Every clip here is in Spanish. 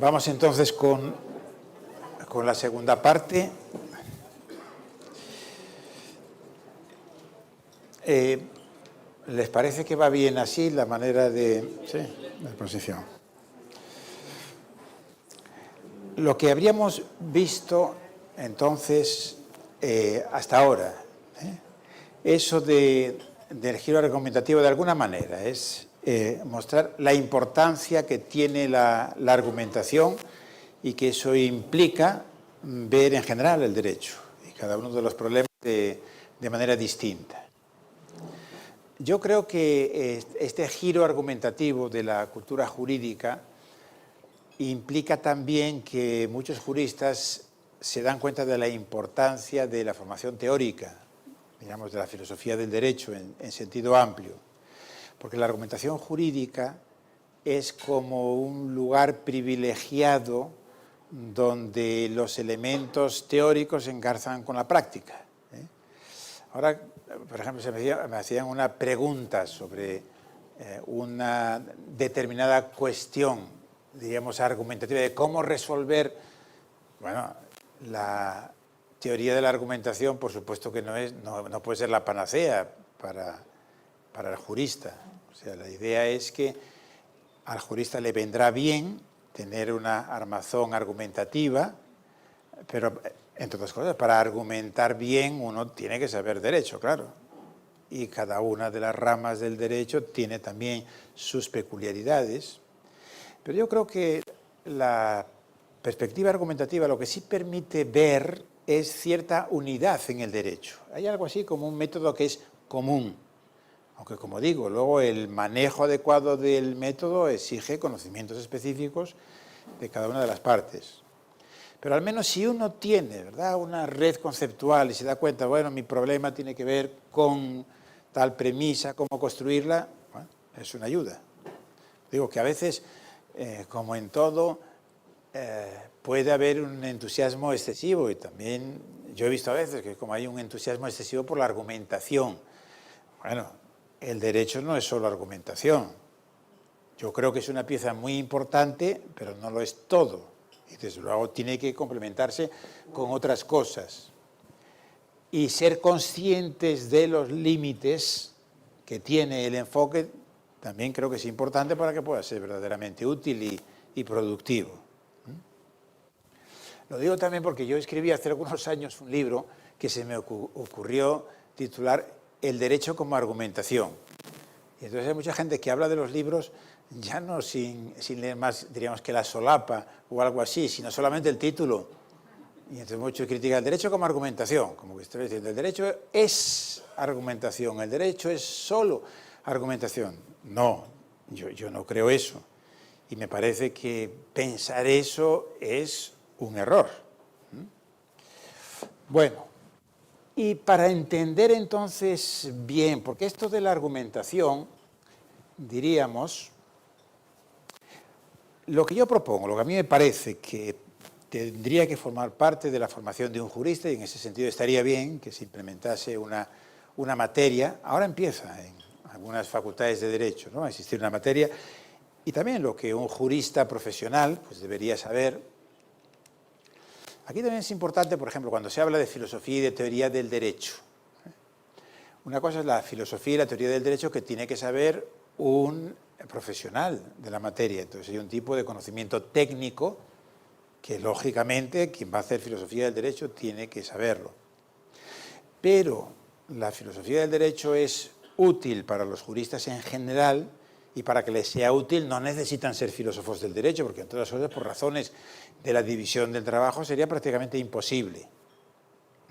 Vamos entonces con la segunda parte. ¿Les parece que va bien así la manera de exposición? Lo que habríamos visto entonces hasta ahora, eso del giro argumentativo de alguna manera es mostrar la importancia que tiene la argumentación y que eso implica ver en general el derecho y cada uno de los problemas de manera distinta. Yo creo que este giro argumentativo de la cultura jurídica implica también que muchos juristas se dan cuenta de la importancia de la formación teórica, digamos, de la filosofía del derecho en sentido amplio, porque la argumentación jurídica es como un lugar privilegiado donde los elementos teóricos se engarzan con la práctica. Ahora, por ejemplo, me hacían una pregunta sobre una determinada cuestión, digamos, argumentativa, de cómo resolver. Bueno, la teoría de la argumentación, por supuesto que no puede ser la panacea para el jurista. O sea, la idea es que al jurista le vendrá bien tener una armazón argumentativa, pero, entre otras cosas, para argumentar bien uno tiene que saber derecho, claro. Y cada una de las ramas del derecho tiene también sus peculiaridades. Pero yo creo que la perspectiva argumentativa lo que sí permite ver es cierta unidad en el derecho. Hay algo así como un método que es común. Aunque, como digo, luego el manejo adecuado del método exige conocimientos específicos de cada una de las partes. Pero al menos si uno tiene, ¿verdad?, una red conceptual y se da cuenta, bueno, mi problema tiene que ver con tal premisa, cómo construirla, bueno, es una ayuda. Digo que a veces, como en todo, puede haber un entusiasmo excesivo y también yo he visto a veces que como hay un entusiasmo excesivo por la argumentación. Bueno, el derecho no es solo argumentación. Yo creo que es una pieza muy importante, pero no lo es todo. Y desde luego tiene que complementarse con otras cosas. Y ser conscientes de los límites que tiene el enfoque también creo que es importante para que pueda ser verdaderamente útil y productivo. Lo digo también porque yo escribí hace algunos años un libro que se me ocurrió titular El derecho como argumentación. Y entonces hay mucha gente que habla de los libros ya no sin leer más, diríamos que la solapa o algo así, sino solamente el título. Y entonces muchos critican el derecho como argumentación, como que estoy diciendo, el derecho es argumentación, el derecho es solo argumentación. No, yo no creo eso. Y me parece que pensar eso es un error. Bueno, y para entender entonces bien, porque esto de la argumentación, diríamos, lo que yo propongo, lo que a mí me parece que tendría que formar parte de la formación de un jurista, y en ese sentido estaría bien que se implementase una materia, ahora empieza en algunas facultades de Derecho, ¿no?, a existir una materia, y también lo que un jurista profesional pues debería saber. Aquí también es importante, por ejemplo, cuando se habla de filosofía y de teoría del derecho. Una cosa es la filosofía y la teoría del derecho que tiene que saber un profesional de la materia. Entonces hay un tipo de conocimiento técnico que, lógicamente, quien va a hacer filosofía del derecho tiene que saberlo. Pero la filosofía del derecho es útil para los juristas en general y para que les sea útil no necesitan ser filósofos del derecho, porque en todas cosas, por razones de la división del trabajo, sería prácticamente imposible.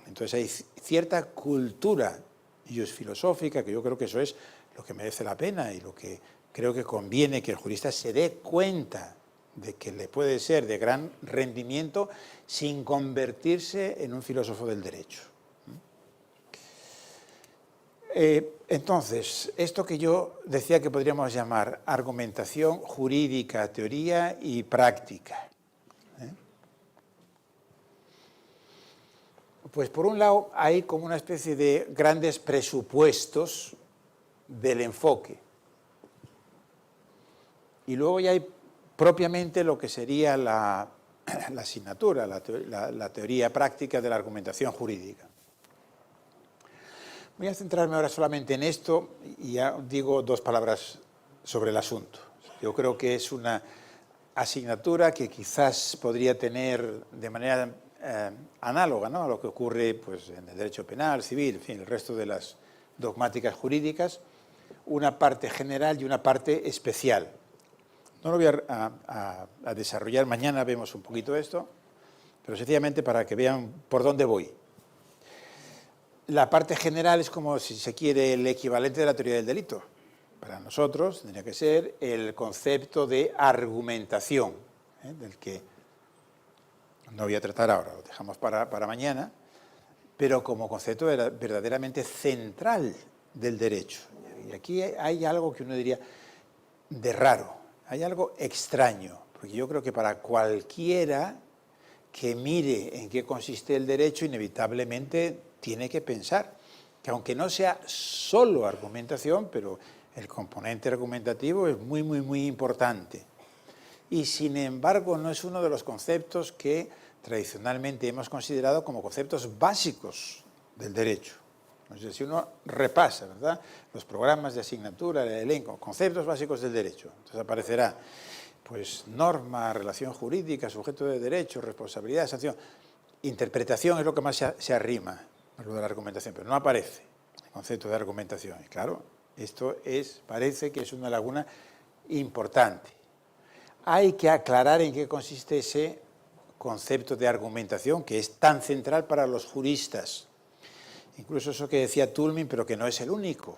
Entonces hay cierta cultura filosófica, que yo creo que eso es lo que merece la pena y lo que creo que conviene que el jurista se dé cuenta de que le puede ser de gran rendimiento sin convertirse en un filósofo del derecho. Entonces, esto que yo decía que podríamos llamar argumentación jurídica, teoría y práctica. Pues por un lado hay como una especie de grandes presupuestos del enfoque. Y luego ya hay propiamente lo que sería la asignatura, la teoría práctica de la argumentación jurídica. Voy a centrarme ahora solamente en esto y ya digo dos palabras sobre el asunto. Yo creo que es una asignatura que quizás podría tener de manera análoga, ¿no?, a lo que ocurre pues, en el derecho penal, civil, en fin, el resto de las dogmáticas jurídicas, una parte general y una parte especial. No lo voy a desarrollar, mañana vemos un poquito esto, pero sencillamente para que vean por dónde voy. La parte general es como, si se quiere, el equivalente de la teoría del delito. Para nosotros tendría que ser el concepto de argumentación, del que no voy a tratar ahora, lo dejamos para mañana, pero como concepto verdaderamente central del derecho. Y aquí hay algo que uno diría de raro, hay algo extraño, porque yo creo que para cualquiera que mire en qué consiste el derecho, inevitablemente tiene que pensar que aunque no sea solo argumentación, pero el componente argumentativo es muy, muy, muy importante. Y sin embargo no es uno de los conceptos que tradicionalmente hemos considerado como conceptos básicos del derecho. Entonces, si uno repasa, ¿verdad?, los programas de asignatura, el elenco, conceptos básicos del derecho, entonces aparecerá pues norma, relación jurídica, sujeto de derecho, responsabilidad, sanción. Interpretación es lo que más se arrima a lo de la argumentación, pero no aparece el concepto de argumentación. Y claro, esto parece que es una laguna importante. Hay que aclarar en qué consiste ese concepto de argumentación que es tan central para los juristas. Incluso eso que decía Toulmin, pero que no es el único.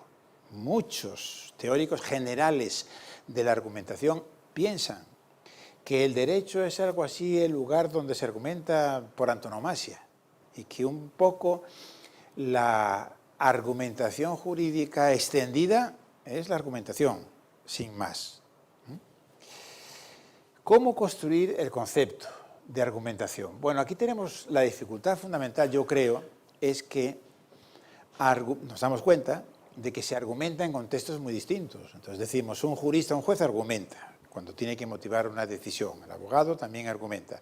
Muchos teóricos generales de la argumentación piensan que el derecho es algo así el lugar donde se argumenta por antonomasia y que un poco la argumentación jurídica extendida es la argumentación, sin más. ¿Cómo construir el concepto de argumentación? Bueno, aquí tenemos la dificultad fundamental, yo creo, es que nos damos cuenta de que se argumenta en contextos muy distintos. Entonces decimos, un jurista, un juez argumenta cuando tiene que motivar una decisión. El abogado también argumenta.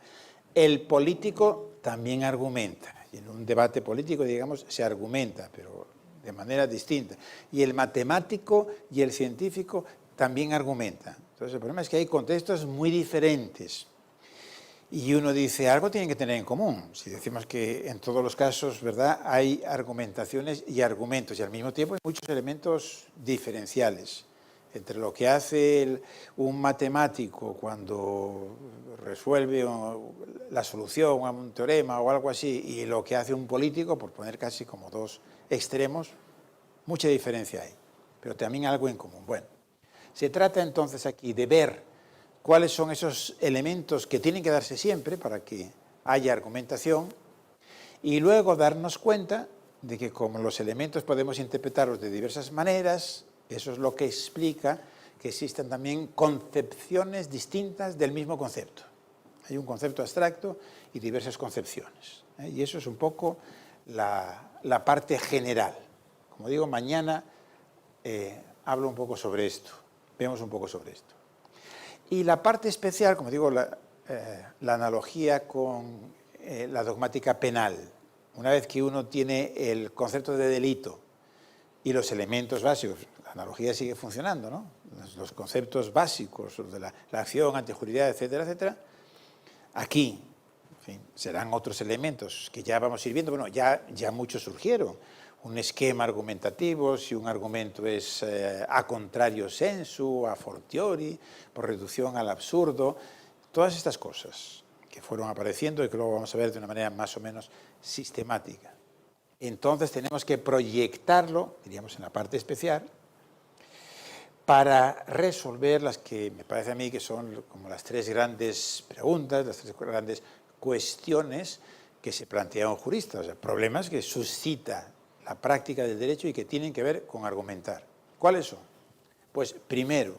El político también argumenta. Y en un debate político, digamos, se argumenta, pero de manera distinta. Y el matemático y el científico también argumentan. Entonces el problema es que hay contextos muy diferentes. Y uno dice, algo tienen que tener en común. Si decimos que en todos los casos, ¿verdad?, hay argumentaciones y argumentos, y al mismo tiempo hay muchos elementos diferenciales entre lo que hace un matemático cuando resuelve la solución a un teorema o algo así, y lo que hace un político, por poner casi como dos extremos, mucha diferencia hay, pero también algo en común. Bueno, se trata entonces aquí de ver cuáles son esos elementos que tienen que darse siempre para que haya argumentación y luego darnos cuenta de que como los elementos podemos interpretarlos de diversas maneras, eso es lo que explica que existan también concepciones distintas del mismo concepto. Hay un concepto abstracto y diversas concepciones. Y eso es un poco la parte general. Como digo, mañana hablo un poco sobre esto, vemos un poco sobre esto. Y la parte especial, como digo, la analogía con la dogmática penal. Una vez que uno tiene el concepto de delito y los elementos básicos, la analogía sigue funcionando, ¿no? Los conceptos básicos de la acción, antejuridad, etcétera, etcétera. Aquí, en fin, serán otros elementos que ya vamos a ir viendo. Bueno, ya muchos surgieron. Un esquema argumentativo, si un argumento es a contrario sensu, a fortiori, por reducción al absurdo, todas estas cosas que fueron apareciendo y que luego vamos a ver de una manera más o menos sistemática. Entonces tenemos que proyectarlo, diríamos en la parte especial, para resolver las que me parece a mí que son como las tres grandes preguntas, las tres grandes cuestiones que se plantea un jurista, o sea, problemas que suscita la práctica del derecho y que tienen que ver con argumentar. ¿Cuáles son? Pues primero,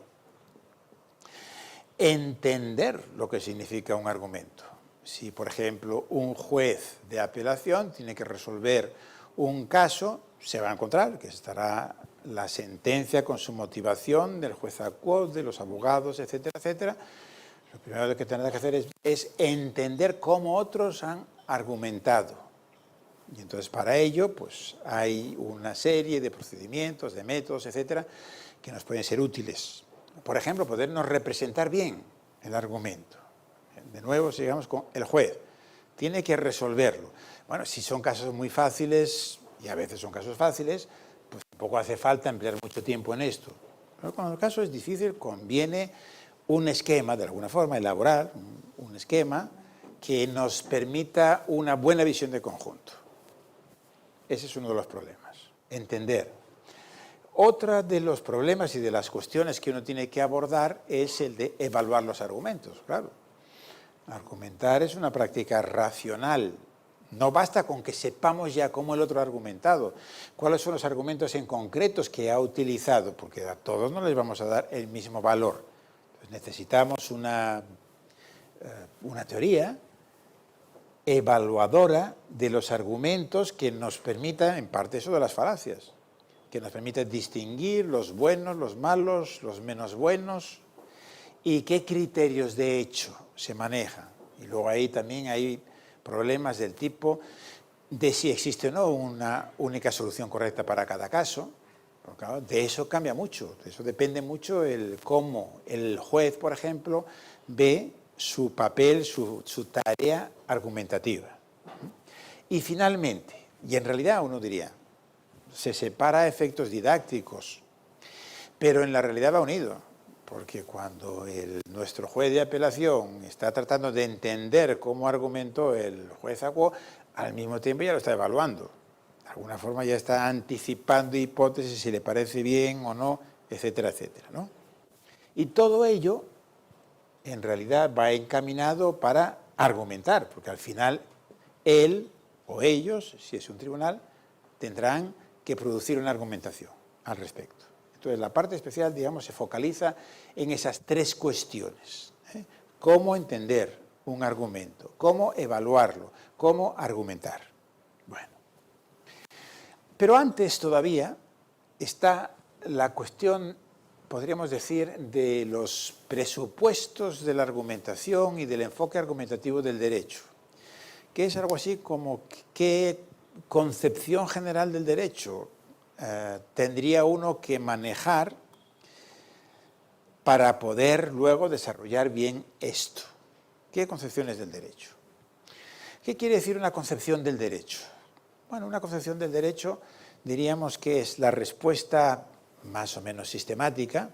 entender lo que significa un argumento. Si, por ejemplo, un juez de apelación tiene que resolver un caso, se va a encontrar que estará la sentencia con su motivación del juez ad quod, de los abogados, etcétera, etcétera. Lo primero que tendrá que hacer es entender cómo otros han argumentado. Y entonces para ello pues hay una serie de procedimientos, de métodos, etcétera, que nos pueden ser útiles. Por ejemplo, podernos representar bien el argumento. De nuevo, sigamos con el juez. Tiene que resolverlo. Bueno, si son casos muy fáciles, y a veces son casos fáciles, pues tampoco hace falta emplear mucho tiempo en esto. Pero cuando el caso es difícil, conviene un esquema, de alguna forma, elaborar un esquema que nos permita una buena visión de conjunto. Ese es uno de los problemas, entender. Otra de los problemas y de las cuestiones que uno tiene que abordar es el de evaluar los argumentos, claro. Argumentar es una práctica racional. No basta con que sepamos ya cómo el otro ha argumentado, cuáles son los argumentos en concretos que ha utilizado, porque a todos no les vamos a dar el mismo valor. Entonces necesitamos una teoría evaluadora de los argumentos que nos permita, en parte eso de las falacias, que nos permita distinguir los buenos, los malos, los menos buenos, y qué criterios de hecho se manejan. Y luego ahí también hay problemas del tipo de si existe o no una única solución correcta para cada caso. Porque, claro, de eso cambia mucho, de eso depende mucho el cómo el juez, por ejemplo, ve su papel, su tarea argumentativa. Y finalmente, y en realidad uno diría, se separa a efectos didácticos, pero en la realidad va unido. Porque cuando nuestro juez de apelación está tratando de entender cómo argumentó el juez Aguó, al mismo tiempo ya lo está evaluando. De alguna forma ya está anticipando hipótesis, si le parece bien o no, etcétera, etcétera, ¿no? Y todo ello, en realidad, va encaminado para argumentar, porque al final él o ellos, si es un tribunal, tendrán que producir una argumentación al respecto. Entonces, la parte especial, digamos, se focaliza en esas tres cuestiones. Cómo entender un argumento, cómo evaluarlo, cómo argumentar. Bueno. Pero antes todavía está la cuestión, podríamos decir, de los presupuestos de la argumentación y del enfoque argumentativo del derecho, que es algo así como qué concepción general del derecho tendría uno que manejar para poder luego desarrollar bien esto. ¿Qué concepciones del derecho? ¿Qué quiere decir una concepción del derecho? Bueno, una concepción del derecho diríamos que es la respuesta más o menos sistemática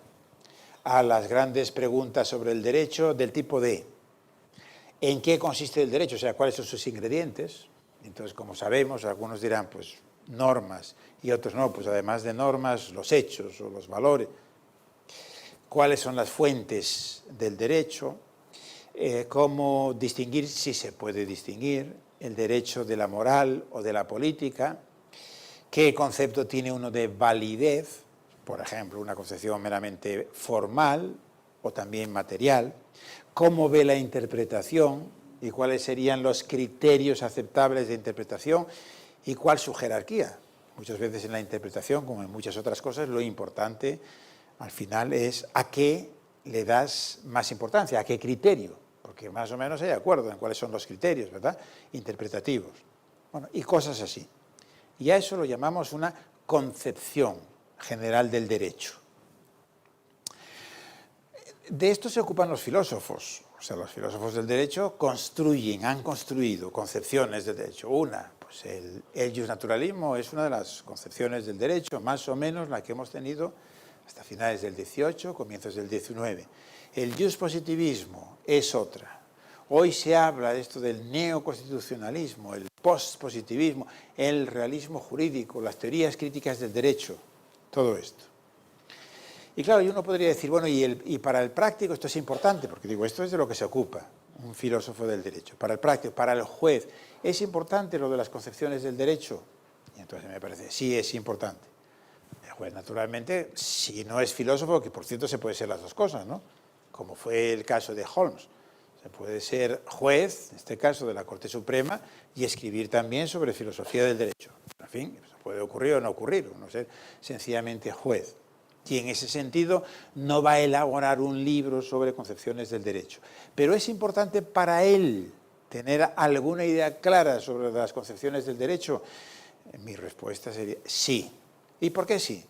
a las grandes preguntas sobre el derecho del tipo de ¿en qué consiste el derecho? O sea, ¿cuáles son sus ingredientes? Entonces, como sabemos, algunos dirán, pues, normas, y otros no, pues además de normas, los hechos o los valores. ¿Cuáles son las fuentes del derecho? ¿Cómo distinguir, si se puede distinguir, el derecho de la moral o de la política? ¿Qué concepto tiene uno de validez? Por ejemplo, una concepción meramente formal o también material. ¿Cómo ve la interpretación y cuáles serían los criterios aceptables de interpretación y cuál su jerarquía? Muchas veces en la interpretación, como en muchas otras cosas, lo importante al final es a qué le das más importancia, a qué criterio, porque más o menos hay acuerdo en cuáles son los criterios, ¿verdad?, interpretativos. Bueno, y cosas así. Y a eso lo llamamos una concepción general del derecho. De esto se ocupan los filósofos. O sea, los filósofos del derecho han construido concepciones del derecho. Una, pues el justnaturalismo es una de las concepciones del derecho, más o menos la que hemos tenido hasta finales del XVIII, comienzos del XIX. El justpositivismo es otra. Hoy se habla de esto del neoconstitucionalismo, el postpositivismo, el realismo jurídico, las teorías críticas del derecho, todo esto. Y claro, uno podría decir, bueno, y para el práctico esto es importante, porque digo, esto es de lo que se ocupa un filósofo del derecho. Para el práctico, para el juez, ¿es importante lo de las concepciones del derecho? Y entonces me parece, sí es importante. El juez, naturalmente, si no es filósofo, que por cierto se puede ser las dos cosas, ¿no? Como fue el caso de Holmes. Se puede ser juez, en este caso de la Corte Suprema, y escribir también sobre filosofía del derecho. En fin, eso puede ocurrir o no ocurrir, no ser sencillamente juez. Y en ese sentido no va a elaborar un libro sobre concepciones del derecho. Pero es importante para él tener alguna idea clara sobre las concepciones del derecho. Mi respuesta sería sí. ¿Y por qué sí?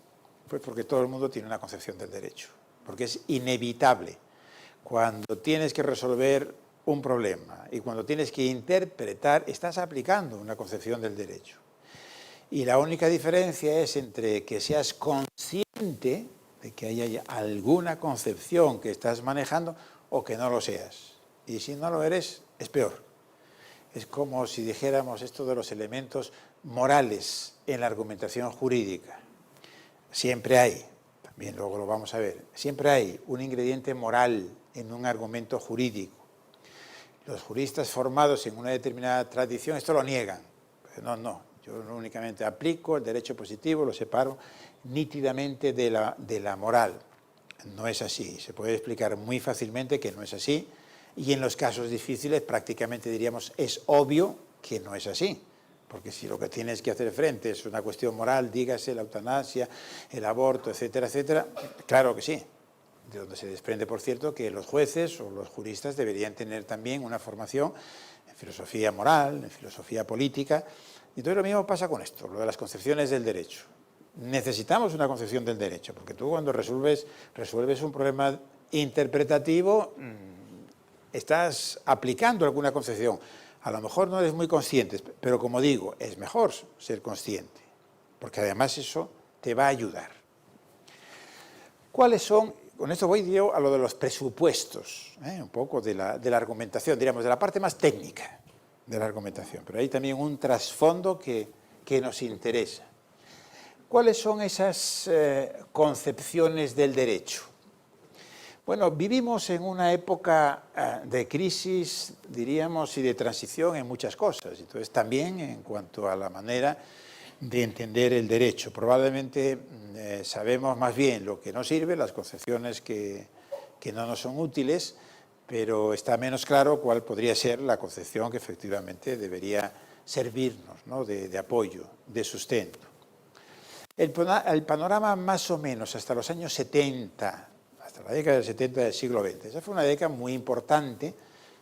Pues porque todo el mundo tiene una concepción del derecho. Porque es inevitable. Cuando tienes que resolver un problema y cuando tienes que interpretar, estás aplicando una concepción del derecho. Y la única diferencia es entre que seas consciente de que haya alguna concepción que estás manejando o que no lo seas. Y si no lo eres, es peor. Es como si dijéramos esto de los elementos morales en la argumentación jurídica. Siempre hay, también luego lo vamos a ver, siempre hay un ingrediente moral en un argumento jurídico. Los juristas formados en una determinada tradición esto lo niegan. Pero no, yo únicamente aplico el derecho positivo, lo separo nítidamente de la moral. No es así, se puede explicar muy fácilmente que no es así y en los casos difíciles prácticamente diríamos es obvio que no es así. Porque si lo que tienes que hacer frente es una cuestión moral, dígase la eutanasia, el aborto, etcétera, etcétera, claro que sí. De donde se desprende, por cierto, que los jueces o los juristas deberían tener también una formación en filosofía moral, en filosofía política. Y entonces lo mismo pasa con esto, lo de las concepciones del derecho. Necesitamos una concepción del derecho, porque tú cuando resuelves un problema interpretativo, estás aplicando alguna concepción. A lo mejor no eres muy consciente, pero como digo, es mejor ser consciente, porque además eso te va a ayudar. ¿Cuáles son? Con esto voy yo a lo de los presupuestos, un poco de la argumentación, diríamos, de la parte más técnica de la argumentación, pero hay también un trasfondo que nos interesa. ¿Cuáles son esas concepciones del derecho? Bueno, vivimos en una época de crisis, diríamos, y de transición en muchas cosas. Entonces, también en cuanto a la manera de entender el derecho. Probablemente sabemos más bien lo que nos sirve, las concepciones que no nos son útiles, pero está menos claro cuál podría ser la concepción que efectivamente debería servirnos, ¿no?, de apoyo, de sustento. El panorama más o menos hasta los años 70, hasta la década del 70 del siglo XX. Esa fue una década muy importante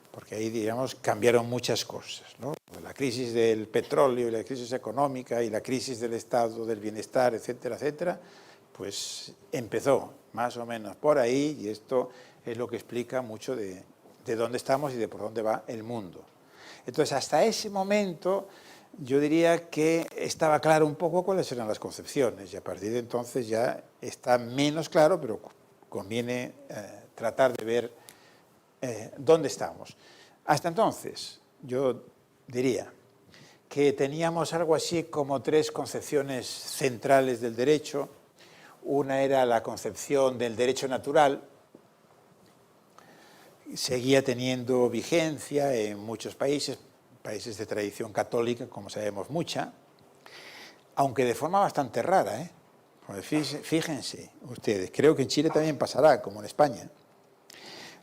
porque ahí, digamos, cambiaron muchas cosas, ¿no? La crisis del petróleo y la crisis económica y la crisis del estado del bienestar, etcétera, etcétera, pues empezó más o menos por ahí y esto es lo que explica mucho de dónde estamos y de por dónde va el mundo. Entonces, hasta ese momento yo diría que estaba claro un poco cuáles eran las concepciones y a partir de entonces ya está menos claro, pero conviene tratar de ver dónde estamos. Hasta entonces, yo diría que teníamos algo así como tres concepciones centrales del derecho. Una era la concepción del derecho natural, seguía teniendo vigencia en muchos países de tradición católica, como sabemos, mucha, aunque de forma bastante rara, Fíjense ustedes, creo que en Chile también pasará, como en España.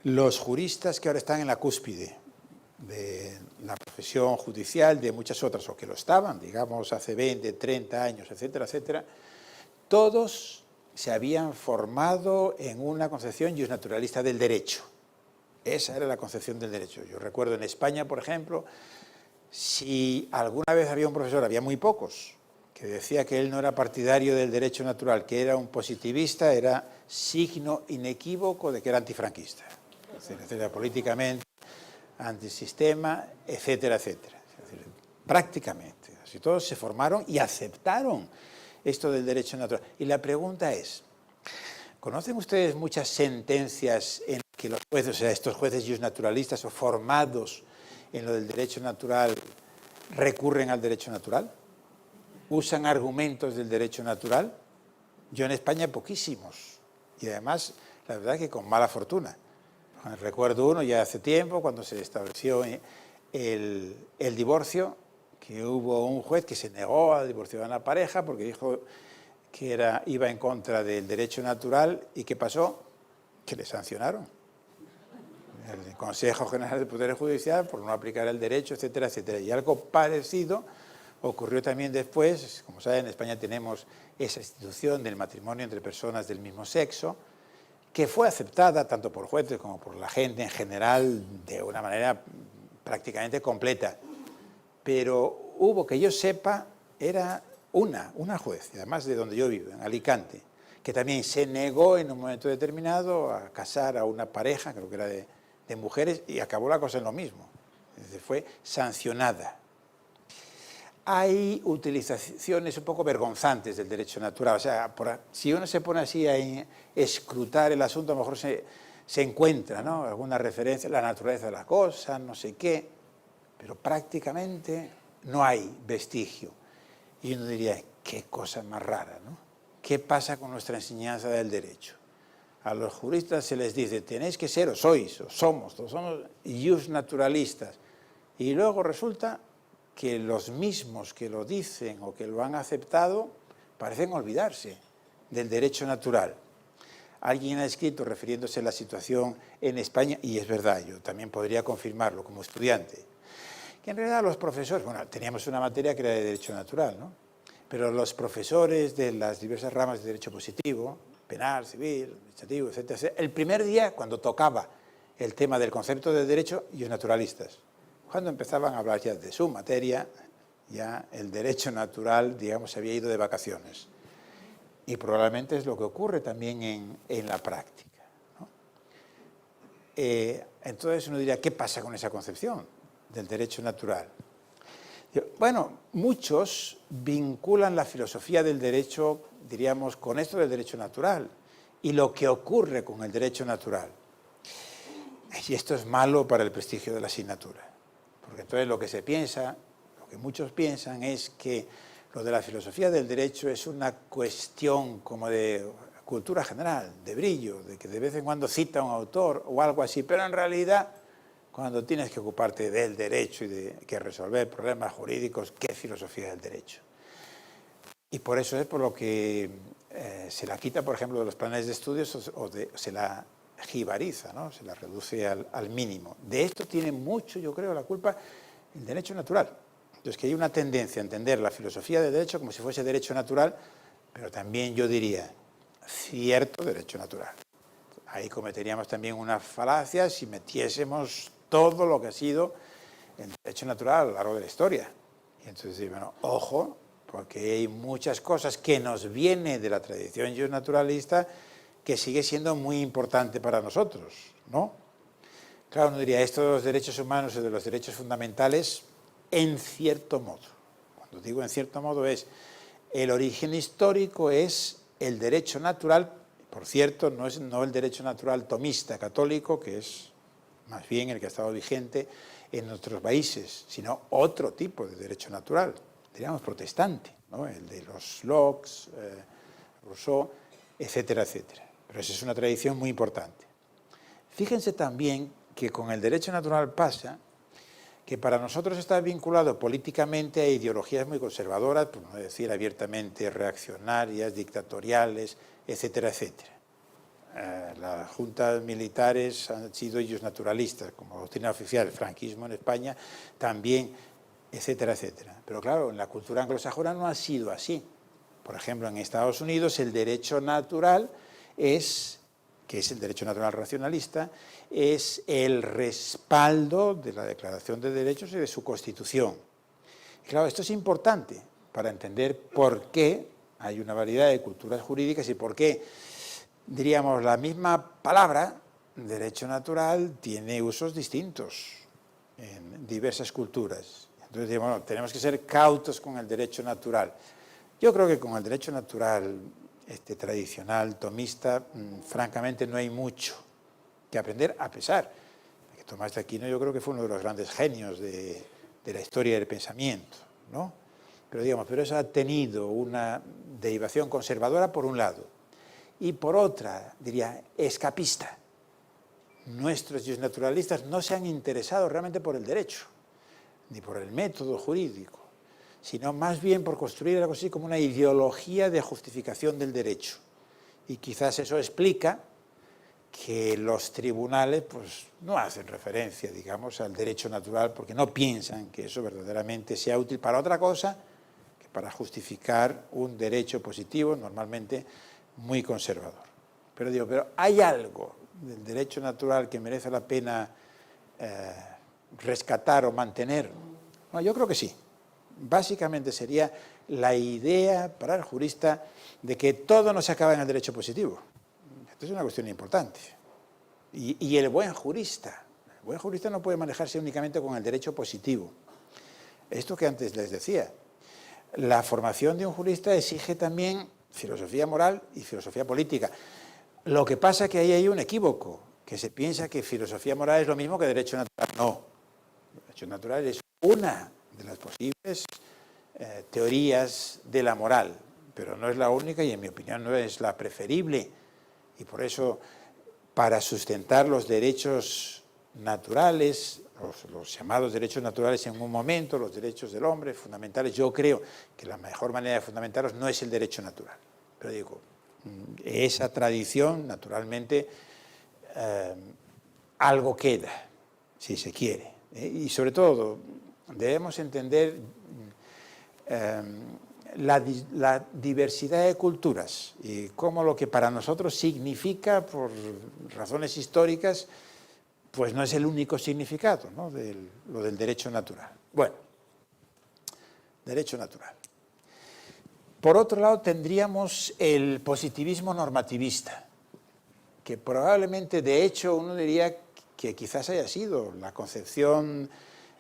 Los juristas que ahora están en la cúspide de la profesión judicial, de muchas otras, o que lo estaban, digamos, hace 20, 30 años, etcétera, etcétera, todos se habían formado en una concepción justnaturalista del derecho. Esa era la concepción del derecho. Yo recuerdo en España, por ejemplo, si alguna vez había un profesor, había muy pocos, que decía que él no era partidario del derecho natural, que era un positivista, era signo inequívoco de que era antifranquista. Es decir, era políticamente antisistema, etcétera, etcétera. Es decir, prácticamente, así todos se formaron y aceptaron esto del derecho natural. Y la pregunta es, ¿conocen ustedes muchas sentencias en que los jueces, o sea, estos jueces justnaturalistas o formados en lo del derecho natural, recurren al derecho natural? ¿Usan argumentos del derecho natural? Yo en España poquísimos. Y además, la verdad es que con mala fortuna. Recuerdo uno ya hace tiempo, cuando se estableció el divorcio, que hubo un juez que se negó a divorciar a una pareja porque dijo que iba en contra del derecho natural. ¿Y qué pasó? Que le sancionaron. El Consejo General del Poder Judicial por no aplicar el derecho, etcétera, etcétera. Y algo parecido ocurrió también después. Como saben, en España tenemos esa institución del matrimonio entre personas del mismo sexo, que fue aceptada tanto por jueces como por la gente en general de una manera prácticamente completa. Pero hubo, que yo sepa, era una juez, además de donde yo vivo, en Alicante, que también se negó en un momento determinado a casar a una pareja, creo que era de mujeres, y acabó la cosa en lo mismo. Fue sancionada. Hay utilizaciones un poco vergonzantes del derecho natural. O sea, si uno se pone así a escrutar el asunto, a lo mejor se encuentra, ¿no?, alguna referencia a la naturaleza de la cosa, no sé qué, pero prácticamente no hay vestigio. Y uno diría, qué cosa más rara, ¿no? ¿Qué pasa con nuestra enseñanza del derecho? A los juristas se les dice, tenéis que ser, o sois, o somos ius naturalistas. Y luego resulta que los mismos que lo dicen o que lo han aceptado parecen olvidarse del derecho natural. Alguien ha escrito, refiriéndose a la situación en España, y es verdad, yo también podría confirmarlo como estudiante, que en realidad los profesores, bueno, teníamos una materia que era de derecho natural, ¿no?, pero los profesores de las diversas ramas de derecho positivo, penal, civil, administrativo, etcétera, el primer día, cuando tocaba el tema del concepto de derecho, y los naturalistas, cuando empezaban a hablar ya de su materia, ya el derecho natural, digamos, se había ido de vacaciones. Y probablemente es lo que ocurre también en la práctica, ¿no? Entonces uno diría, ¿qué pasa con esa concepción del derecho natural? Bueno, muchos vinculan la filosofía del derecho, diríamos, con esto del derecho natural y lo que ocurre con el derecho natural. Y esto es malo para el prestigio de la asignatura, porque entonces lo que se piensa, lo que muchos piensan es que lo de la filosofía del derecho es una cuestión como de cultura general, de brillo, de que de vez en cuando cita un autor o algo así, pero en realidad, cuando tienes que ocuparte del derecho y de que resolver problemas jurídicos, ¿qué filosofía del derecho? Y por eso es por lo que se la quita, por ejemplo, de los planes de estudios o se la jibariza, ¿no?, se la reduce al mínimo. De esto tiene mucho, yo creo, la culpa el derecho natural. Entonces, que hay una tendencia a entender la filosofía del derecho como si fuese derecho natural, pero también yo diría cierto derecho natural. Ahí cometeríamos también una falacia si metiésemos todo lo que ha sido el derecho natural a lo largo de la historia. Y entonces, bueno, ojo, porque hay muchas cosas que nos vienen de la tradición naturalista que sigue siendo muy importante para nosotros, ¿no? Claro, uno diría, esto de los derechos humanos y de los derechos fundamentales, en cierto modo. Cuando digo en cierto modo es, el origen histórico es el derecho natural. Por cierto, no el derecho natural tomista católico, que es más bien el que ha estado vigente en nuestros países, sino otro tipo de derecho natural, diríamos protestante, ¿no?, el de los Locke, Rousseau, etcétera, etcétera. Pero esa es una tradición muy importante. Fíjense también que con el derecho natural pasa que para nosotros está vinculado políticamente a ideologías muy conservadoras, por no decir abiertamente reaccionarias, dictatoriales, etcétera, etcétera. Las juntas militares han sido ellos naturalistas, como doctrina oficial, el franquismo en España también, etcétera, etcétera. Pero claro, en la cultura anglosajona no ha sido así. Por ejemplo, en Estados Unidos el derecho natural que es el derecho natural racionalista, es el respaldo de la Declaración de Derechos y de su Constitución. Y claro, esto es importante para entender por qué hay una variedad de culturas jurídicas y por qué, diríamos, la misma palabra, derecho natural, tiene usos distintos en diversas culturas. Entonces, bueno, tenemos que ser cautos con el derecho natural. Yo creo que con el derecho natural tradicional, tomista, francamente no hay mucho que aprender, a pesar de que Tomás de Aquino yo creo que fue uno de los grandes genios de la historia del pensamiento, ¿no? Pero digamos, eso ha tenido una derivación conservadora por un lado y por otra, diría, escapista. Nuestros naturalistas no se han interesado realmente por el derecho, ni por el método jurídico, sino más bien por construir algo así como una ideología de justificación del derecho. Y quizás eso explica que los tribunales pues, no hacen referencia, digamos, al derecho natural porque no piensan que eso verdaderamente sea útil para otra cosa para justificar un derecho positivo, normalmente muy conservador. Pero ¿hay algo del derecho natural que merece la pena rescatar o mantener? Bueno, yo creo que sí. Básicamente sería la idea para el jurista de que todo no se acaba en el derecho positivo. Esto es una cuestión importante. Y el buen jurista no puede manejarse únicamente con el derecho positivo. Esto que antes les decía, la formación de un jurista exige también filosofía moral y filosofía política. Lo que pasa es que ahí hay un equívoco, que se piensa que filosofía moral es lo mismo que derecho natural. No, derecho natural es una de las posibles teorías de la moral, pero no es la única y en mi opinión no es la preferible. Y por eso, para sustentar los derechos naturales, los llamados derechos naturales en un momento, los derechos del hombre fundamentales, yo creo que la mejor manera de fundamentarlos no es el derecho natural. Pero digo, esa tradición, naturalmente, algo queda, si se quiere. Y sobre todo, debemos entender la diversidad de culturas y cómo lo que para nosotros significa, por razones históricas, pues no es el único significado, ¿no?, lo del derecho natural. Bueno, derecho natural. Por otro lado, tendríamos el positivismo normativista, que probablemente, de hecho, uno diría que quizás haya sido la concepción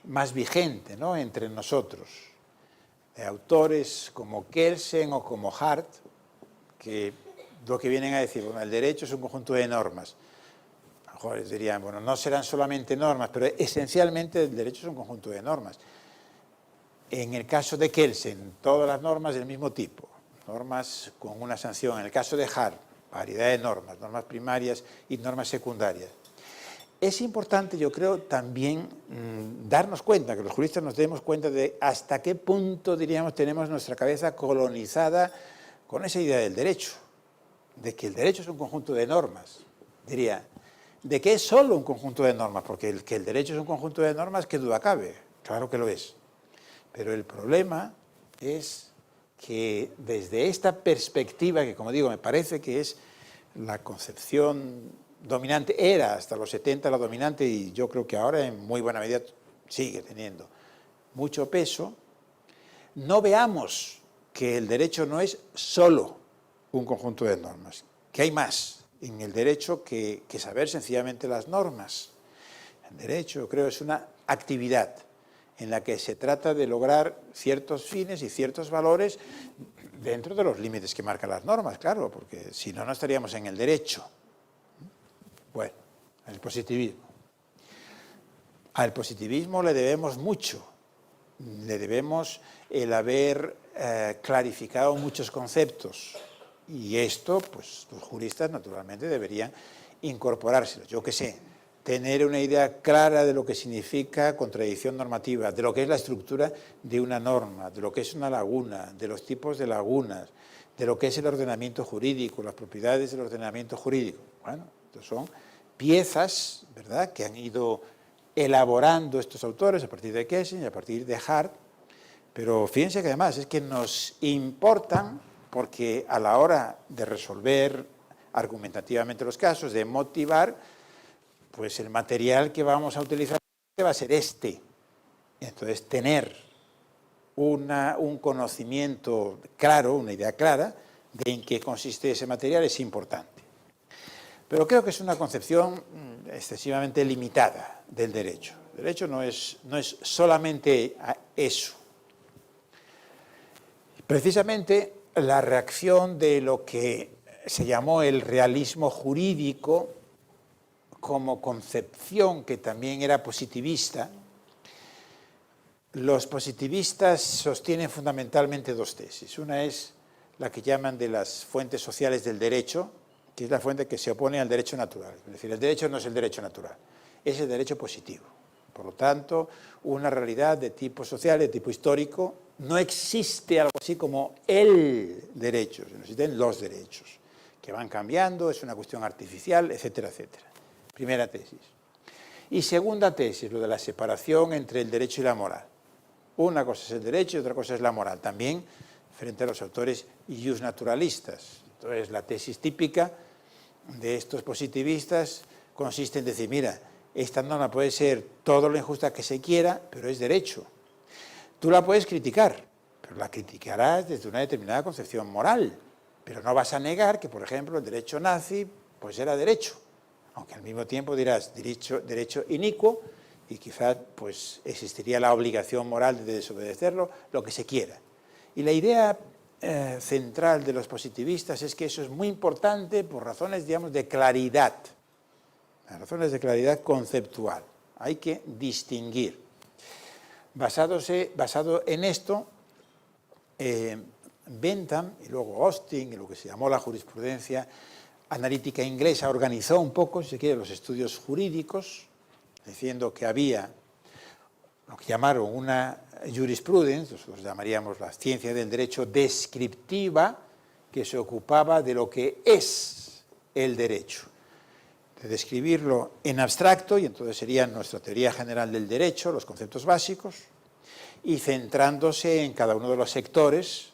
más vigente, ¿no?, entre nosotros, de autores como Kelsen o como Hart, que lo que vienen a decir, bueno, el derecho es un conjunto de normas. A lo mejor dirían, bueno, no serán solamente normas, pero esencialmente el derecho es un conjunto de normas. En el caso de Kelsen, todas las normas del mismo tipo, normas con una sanción. En el caso de Hart, variedad de normas, normas primarias y normas secundarias. Es importante, yo creo, también darnos cuenta, que los juristas nos demos cuenta de hasta qué punto, diríamos, tenemos nuestra cabeza colonizada con esa idea del derecho, de que el derecho es un conjunto de normas, diría, de que es solo un conjunto de normas, porque que el derecho es un conjunto de normas, ¿qué duda cabe? Claro que lo es. Pero el problema es que desde esta perspectiva, que como digo, me parece que es la concepción dominante, era hasta los 70 la dominante y yo creo que ahora en muy buena medida sigue teniendo mucho peso, no veamos que el derecho no es solo un conjunto de normas, que hay más en el derecho que saber sencillamente las normas. El derecho, creo, es una actividad en la que se trata de lograr ciertos fines y ciertos valores dentro de los límites que marcan las normas, claro, porque si no, no estaríamos en el derecho. Bueno, el positivismo. Al positivismo le debemos mucho, le debemos el haber clarificado muchos conceptos y esto, pues los juristas naturalmente deberían incorporárselos. Yo qué sé, tener una idea clara de lo que significa contradicción normativa, de lo que es la estructura de una norma, de lo que es una laguna, de los tipos de lagunas, de lo que es el ordenamiento jurídico, las propiedades del ordenamiento jurídico. Bueno, estos son piezas, ¿verdad?, que han ido elaborando estos autores a partir de Kelsen y a partir de Hart, pero fíjense que además es que nos importan porque a la hora de resolver argumentativamente los casos, de motivar, pues el material que vamos a utilizar va a ser este. Entonces, tener un conocimiento claro, una idea clara de en qué consiste ese material es importante. Pero creo que es una concepción excesivamente limitada del derecho. El derecho no es solamente eso. Precisamente la reacción de lo que se llamó el realismo jurídico como concepción que también era positivista, los positivistas sostienen fundamentalmente dos tesis. Una es la que llaman de las fuentes sociales del derecho, que es la fuente que se opone al derecho natural. Es decir, el derecho no es el derecho natural, es el derecho positivo. Por lo tanto, una realidad de tipo social, de tipo histórico, no existe algo así como el derecho, sino existen los derechos, que van cambiando, es una cuestión artificial, etcétera, etcétera. Primera tesis. Y segunda tesis, lo de la separación entre el derecho y la moral. Una cosa es el derecho y otra cosa es la moral. También frente a los autores iusnaturalistas. Entonces, la tesis típica de estos positivistas consiste en decir, mira, esta norma puede ser todo lo injusta que se quiera, pero es derecho. Tú la puedes criticar, pero la criticarás desde una determinada concepción moral, pero no vas a negar que, por ejemplo, el derecho nazi pues era derecho, aunque al mismo tiempo dirás derecho inicuo y quizás pues, existiría la obligación moral de desobedecerlo, lo que se quiera. Y la idea central de los positivistas es que eso es muy importante por razones, digamos, de claridad, razones de claridad conceptual. Hay que distinguir. Basado en esto, Bentham y luego Austin, y lo que se llamó la jurisprudencia analítica inglesa, organizó un poco, si se quiere, los estudios jurídicos, diciendo que había lo que llamaron una jurisprudence, nosotros llamaríamos la ciencia del derecho descriptiva, que se ocupaba de lo que es el derecho, de describirlo en abstracto, y entonces sería nuestra teoría general del derecho, los conceptos básicos, y centrándose en cada uno de los sectores,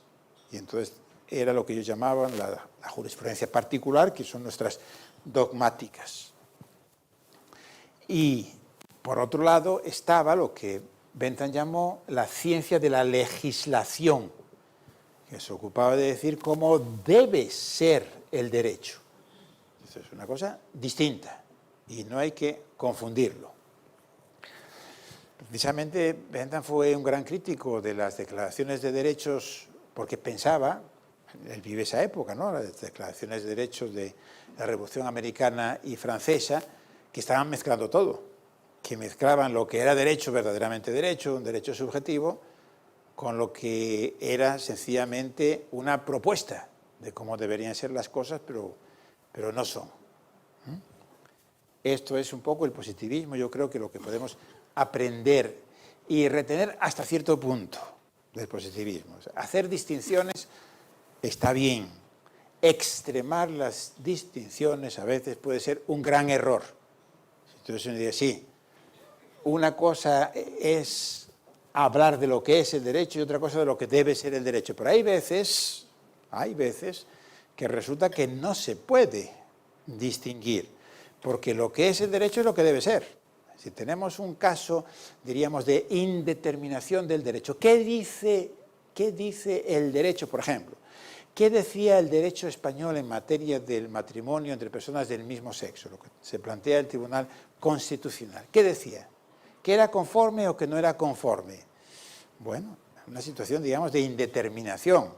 y entonces era lo que ellos llamaban la jurisprudencia particular, que son nuestras dogmáticas. Y por otro lado estaba lo que Bentham llamó la ciencia de la legislación, que se ocupaba de decir cómo debe ser el derecho. Esto es una cosa distinta y no hay que confundirlo. Precisamente Bentham fue un gran crítico de las declaraciones de derechos porque pensaba, él vive esa época, ¿no?, las declaraciones de derechos de la Revolución Americana y Francesa, que estaban mezclando todo, que mezclaban lo que era derecho, verdaderamente derecho, un derecho subjetivo, con lo que era sencillamente una propuesta de cómo deberían ser las cosas, pero no son. Esto es un poco el positivismo, yo creo que lo que podemos aprender y retener hasta cierto punto del positivismo. O sea, hacer distinciones está bien, extremar las distinciones a veces puede ser un gran error. Entonces uno dice, sí, una cosa es hablar de lo que es el derecho y otra cosa de lo que debe ser el derecho. Pero hay veces que resulta que no se puede distinguir, porque lo que es el derecho es lo que debe ser. Si tenemos un caso, diríamos, de indeterminación del derecho, ¿qué dice el derecho, por ejemplo? ¿Qué decía el derecho español en materia del matrimonio entre personas del mismo sexo? Lo que se plantea el Tribunal Constitucional. ¿Qué decía? ¿Que era conforme o que no era conforme? Bueno, una situación, digamos, de indeterminación.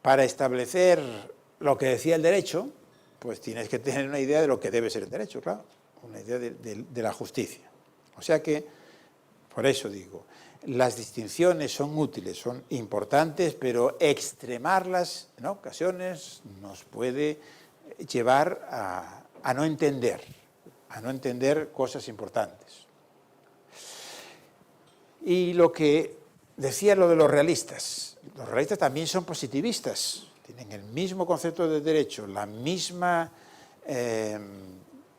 Para establecer lo que decía el derecho, pues tienes que tener una idea de lo que debe ser el derecho, claro, una idea de la justicia. O sea que, por eso digo, las distinciones son útiles, son importantes, pero extremarlas en ocasiones nos puede llevar a no entender cosas importantes. Y lo que decía lo de los realistas también son positivistas, tienen el mismo concepto de derecho, la misma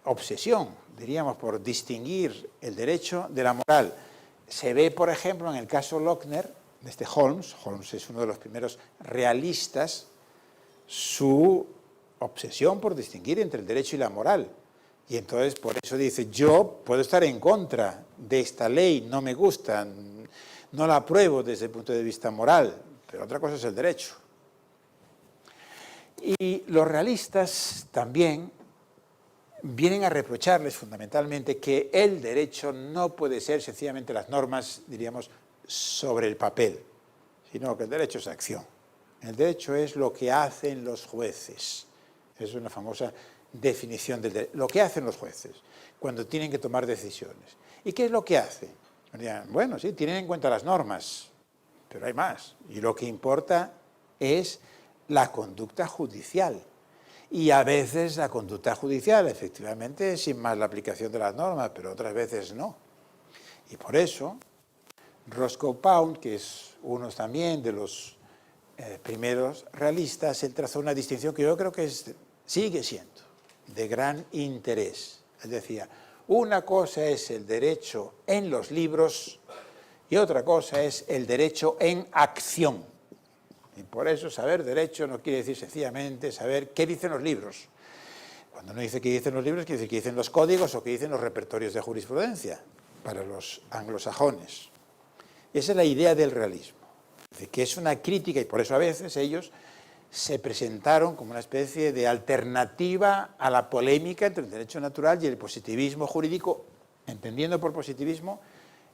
obsesión, diríamos, por distinguir el derecho de la moral. Se ve, por ejemplo, en el caso Lochner, de Holmes es uno de los primeros realistas, su obsesión por distinguir entre el derecho y la moral. Y entonces por eso dice, yo puedo estar en contra de esta ley, no me gusta, no la apruebo desde el punto de vista moral, pero otra cosa es el derecho. Y los realistas también vienen a reprocharles fundamentalmente que el derecho no puede ser sencillamente las normas, diríamos, sobre el papel, sino que el derecho es acción. El derecho es lo que hacen los jueces. Es una famosa definición del derecho. Lo que hacen los jueces cuando tienen que tomar decisiones. ¿Y qué es lo que hacen? Bueno, sí, tienen en cuenta las normas, pero hay más. Y lo que importa es la conducta judicial. Y a veces la conducta judicial, efectivamente, es sin más la aplicación de las normas, pero otras veces no. Y por eso, Roscoe Pound, que es uno también de los primeros realistas, él trazó una distinción que yo creo que sigue siendo de gran interés. Él decía, una cosa es el derecho en los libros y otra cosa es el derecho en acción. Y por eso saber derecho no quiere decir sencillamente saber qué dicen los libros. Cuando uno dice qué dicen los libros, quiere decir qué dicen los códigos o qué dicen los repertorios de jurisprudencia para los anglosajones. Esa es la idea del realismo, de que es una crítica, y por eso a veces ellos se presentaron como una especie de alternativa a la polémica entre el derecho natural y el positivismo jurídico, entendiendo por positivismo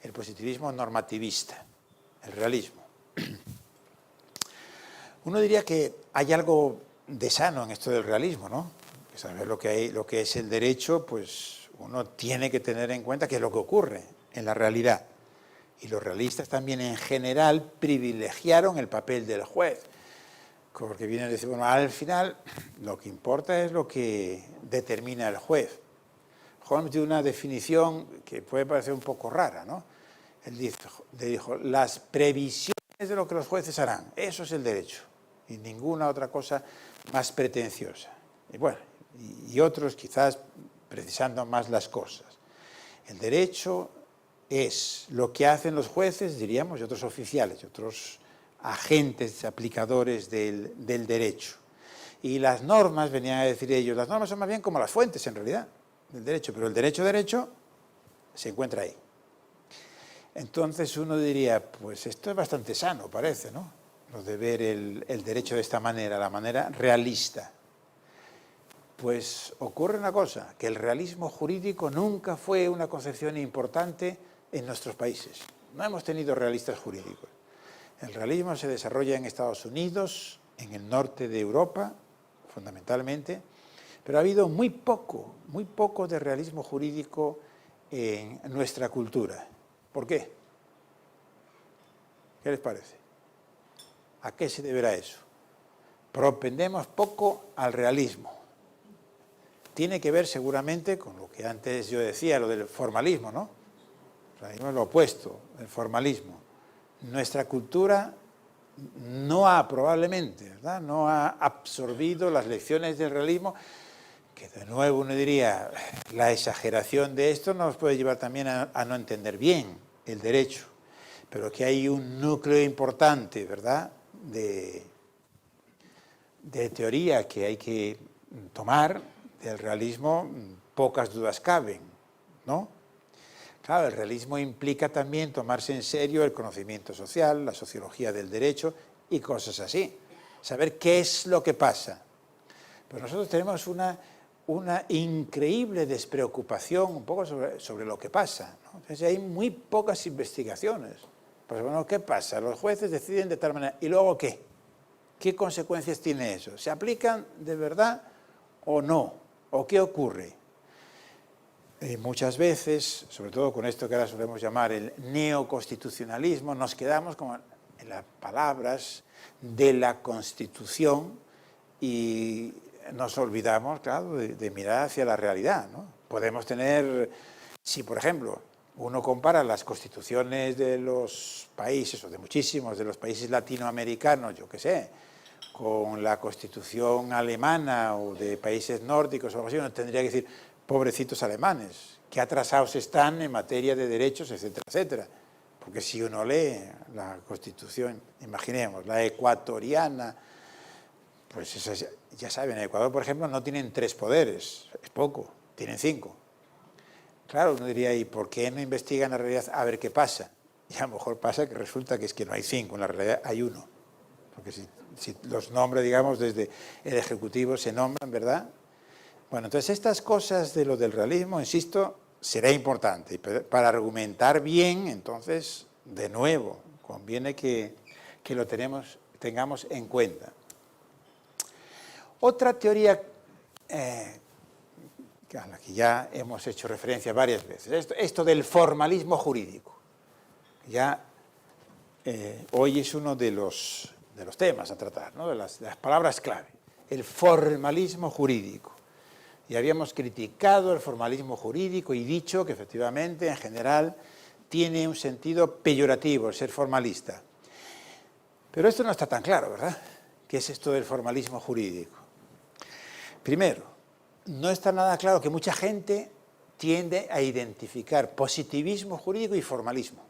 el positivismo normativista, el realismo. Uno diría que hay algo de sano en esto del realismo, ¿no? Saber lo que es el derecho, pues uno tiene que tener en cuenta qué es lo que ocurre en la realidad. Y los realistas también en general privilegiaron el papel del juez, porque vienen a decir, bueno, al final lo que importa es lo que determina el juez. Holmes tiene una definición que puede parecer un poco rara, ¿no? Él dijo, las previsiones de lo que los jueces harán, eso es el derecho, y ninguna otra cosa más pretenciosa. Y bueno, y otros quizás precisando más las cosas. El derecho es lo que hacen los jueces, diríamos, y otros oficiales, y otros agentes aplicadores del derecho. Y las normas, venían a decir ellos, las normas son más bien como las fuentes en realidad del derecho, pero el derecho se encuentra ahí. Entonces uno diría, pues esto es bastante sano, parece, ¿no? Lo de ver el derecho de esta manera, la manera realista. Pues ocurre una cosa, que el realismo jurídico nunca fue una concepción importante en nuestros países. No hemos tenido realistas jurídicos. El realismo se desarrolla en Estados Unidos, en el norte de Europa, fundamentalmente, pero ha habido muy poco de realismo jurídico en nuestra cultura. ¿Por qué? ¿Qué les parece? ¿A qué se deberá eso? Propendemos poco al realismo. Tiene que ver seguramente con lo que antes yo decía, lo del formalismo, ¿no? El realismo es lo opuesto, el formalismo. Nuestra cultura no ha probablemente, ¿verdad?, no ha absorbido las lecciones del realismo, que de nuevo uno diría, la exageración de esto nos puede llevar también a no entender bien el derecho, pero que hay un núcleo importante, ¿verdad?, de teoría que hay que tomar del realismo, pocas dudas caben, ¿no? Claro, el realismo implica también tomarse en serio el conocimiento social, la sociología del derecho y cosas así. Saber qué es lo que pasa. Pero nosotros tenemos una increíble despreocupación un poco sobre lo que pasa, ¿no? Entonces hay muy pocas investigaciones. Pues bueno, ¿qué pasa? Los jueces deciden de tal manera. ¿Y luego qué? ¿Qué consecuencias tiene eso? ¿Se aplican de verdad o no? ¿O qué ocurre? Muchas veces, sobre todo con esto que ahora solemos llamar el neoconstitucionalismo, nos quedamos como en las palabras de la Constitución y nos olvidamos, claro, de mirar hacia la realidad, ¿no? Podemos tener, si por ejemplo uno compara las constituciones de los países, o de muchísimos de los países latinoamericanos, yo qué sé, con la Constitución alemana o de países nórdicos o algo así, uno tendría que decir, pobrecitos alemanes, qué atrasados están en materia de derechos, etcétera, etcétera. Porque si uno lee la Constitución, imaginemos, la ecuatoriana, pues esas, ya saben, en Ecuador, por ejemplo, no tienen 3 poderes, es poco, tienen 5. Claro, uno diría, ¿y por qué no investigan la realidad a ver qué pasa? Y a lo mejor pasa que resulta que es que no hay 5, en la realidad hay 1. Porque si los nombres, digamos, desde el Ejecutivo se nombran, ¿verdad? Bueno, entonces estas cosas de lo del realismo, insisto, será importante. Para argumentar bien, entonces, de nuevo, conviene que lo tengamos en cuenta. Otra teoría a la que ya hemos hecho referencia varias veces, esto del formalismo jurídico. Ya hoy es uno de los temas a tratar, ¿no?, de las palabras clave, el formalismo jurídico. Y habíamos criticado el formalismo jurídico y dicho que efectivamente, en general, tiene un sentido peyorativo el ser formalista. Pero esto no está tan claro, ¿verdad? ¿Qué es esto del formalismo jurídico? Primero, no está nada claro que mucha gente tiende a identificar positivismo jurídico y formalismo.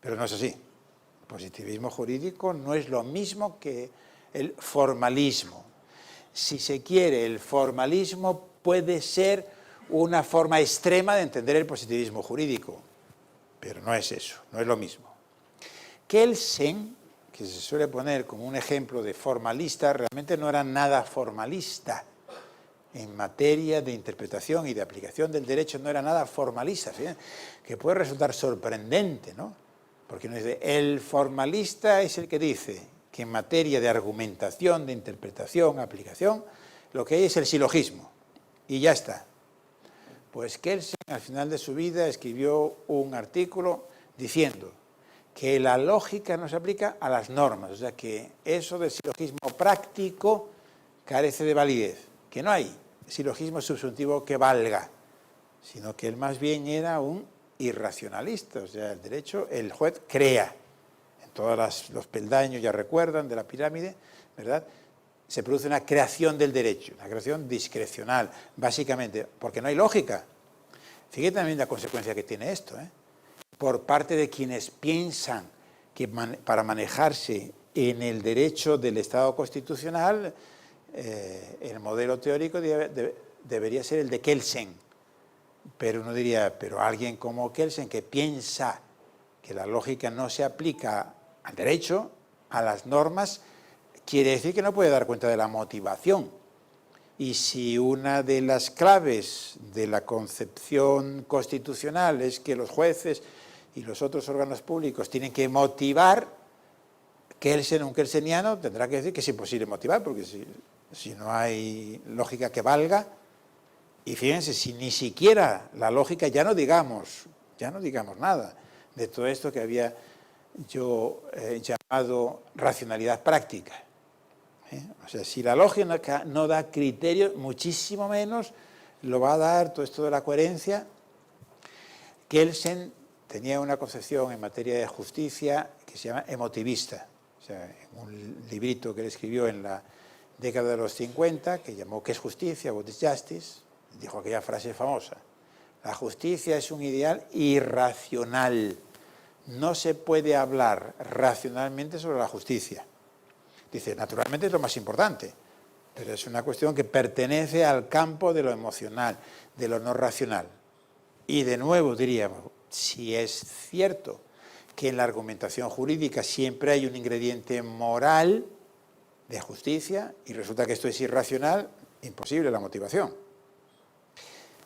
pero no es así. El positivismo jurídico no es lo mismo que el formalismo. Si se quiere, el formalismo puede ser una forma extrema de entender el positivismo jurídico, pero no es eso, no es lo mismo. Kelsen, que se suele poner como un ejemplo de formalista, realmente no era nada formalista. En materia de interpretación y de aplicación del derecho no era nada formalista, fíjense, que puede resultar sorprendente, ¿no? Porque uno dice, el formalista es el que dice que en materia de argumentación, de interpretación, aplicación, lo que hay es el silogismo, y ya está. Pues Kelsen, al final de su vida, escribió un artículo diciendo que la lógica no se aplica a las normas, o sea que eso del silogismo práctico carece de validez, que no hay silogismo subjuntivo que valga, sino que él más bien era un irracionalista, o sea, el derecho, el juez crea, en todos los peldaños, ya recuerdan, de la pirámide, ¿verdad?, se produce una creación del derecho, una creación discrecional, básicamente, porque no hay lógica. Fíjate también la consecuencia que tiene esto, por parte de quienes piensan que para manejarse en el derecho del Estado constitucional, el modelo teórico debería ser el de Kelsen. Pero uno diría, pero alguien como Kelsen que piensa que la lógica no se aplica al derecho, a las normas, quiere decir que no puede dar cuenta de la motivación. Y si una de las claves de la concepción constitucional es que los jueces y los otros órganos públicos tienen que motivar, Kelsen, un kelseniano, tendrá que decir que es imposible motivar, porque si no hay lógica que valga, y fíjense, si ni siquiera la lógica, ya no digamos nada de todo esto que había yo llamado racionalidad práctica. O sea, si la lógica no da criterios, muchísimo menos lo va a dar todo esto de la coherencia. Kelsen tenía una concepción en materia de justicia que se llama emotivista. O sea, en un librito que él escribió en la década de los 50, que llamó ¿Qué es justicia? What is justice? Dijo aquella frase famosa: la justicia es un ideal irracional. No se puede hablar racionalmente sobre la justicia. Dice, naturalmente es lo más importante, pero es una cuestión que pertenece al campo de lo emocional, de lo no racional. Y de nuevo diríamos, si es cierto que en la argumentación jurídica siempre hay un ingrediente moral de justicia y resulta que esto es irracional, imposible la motivación.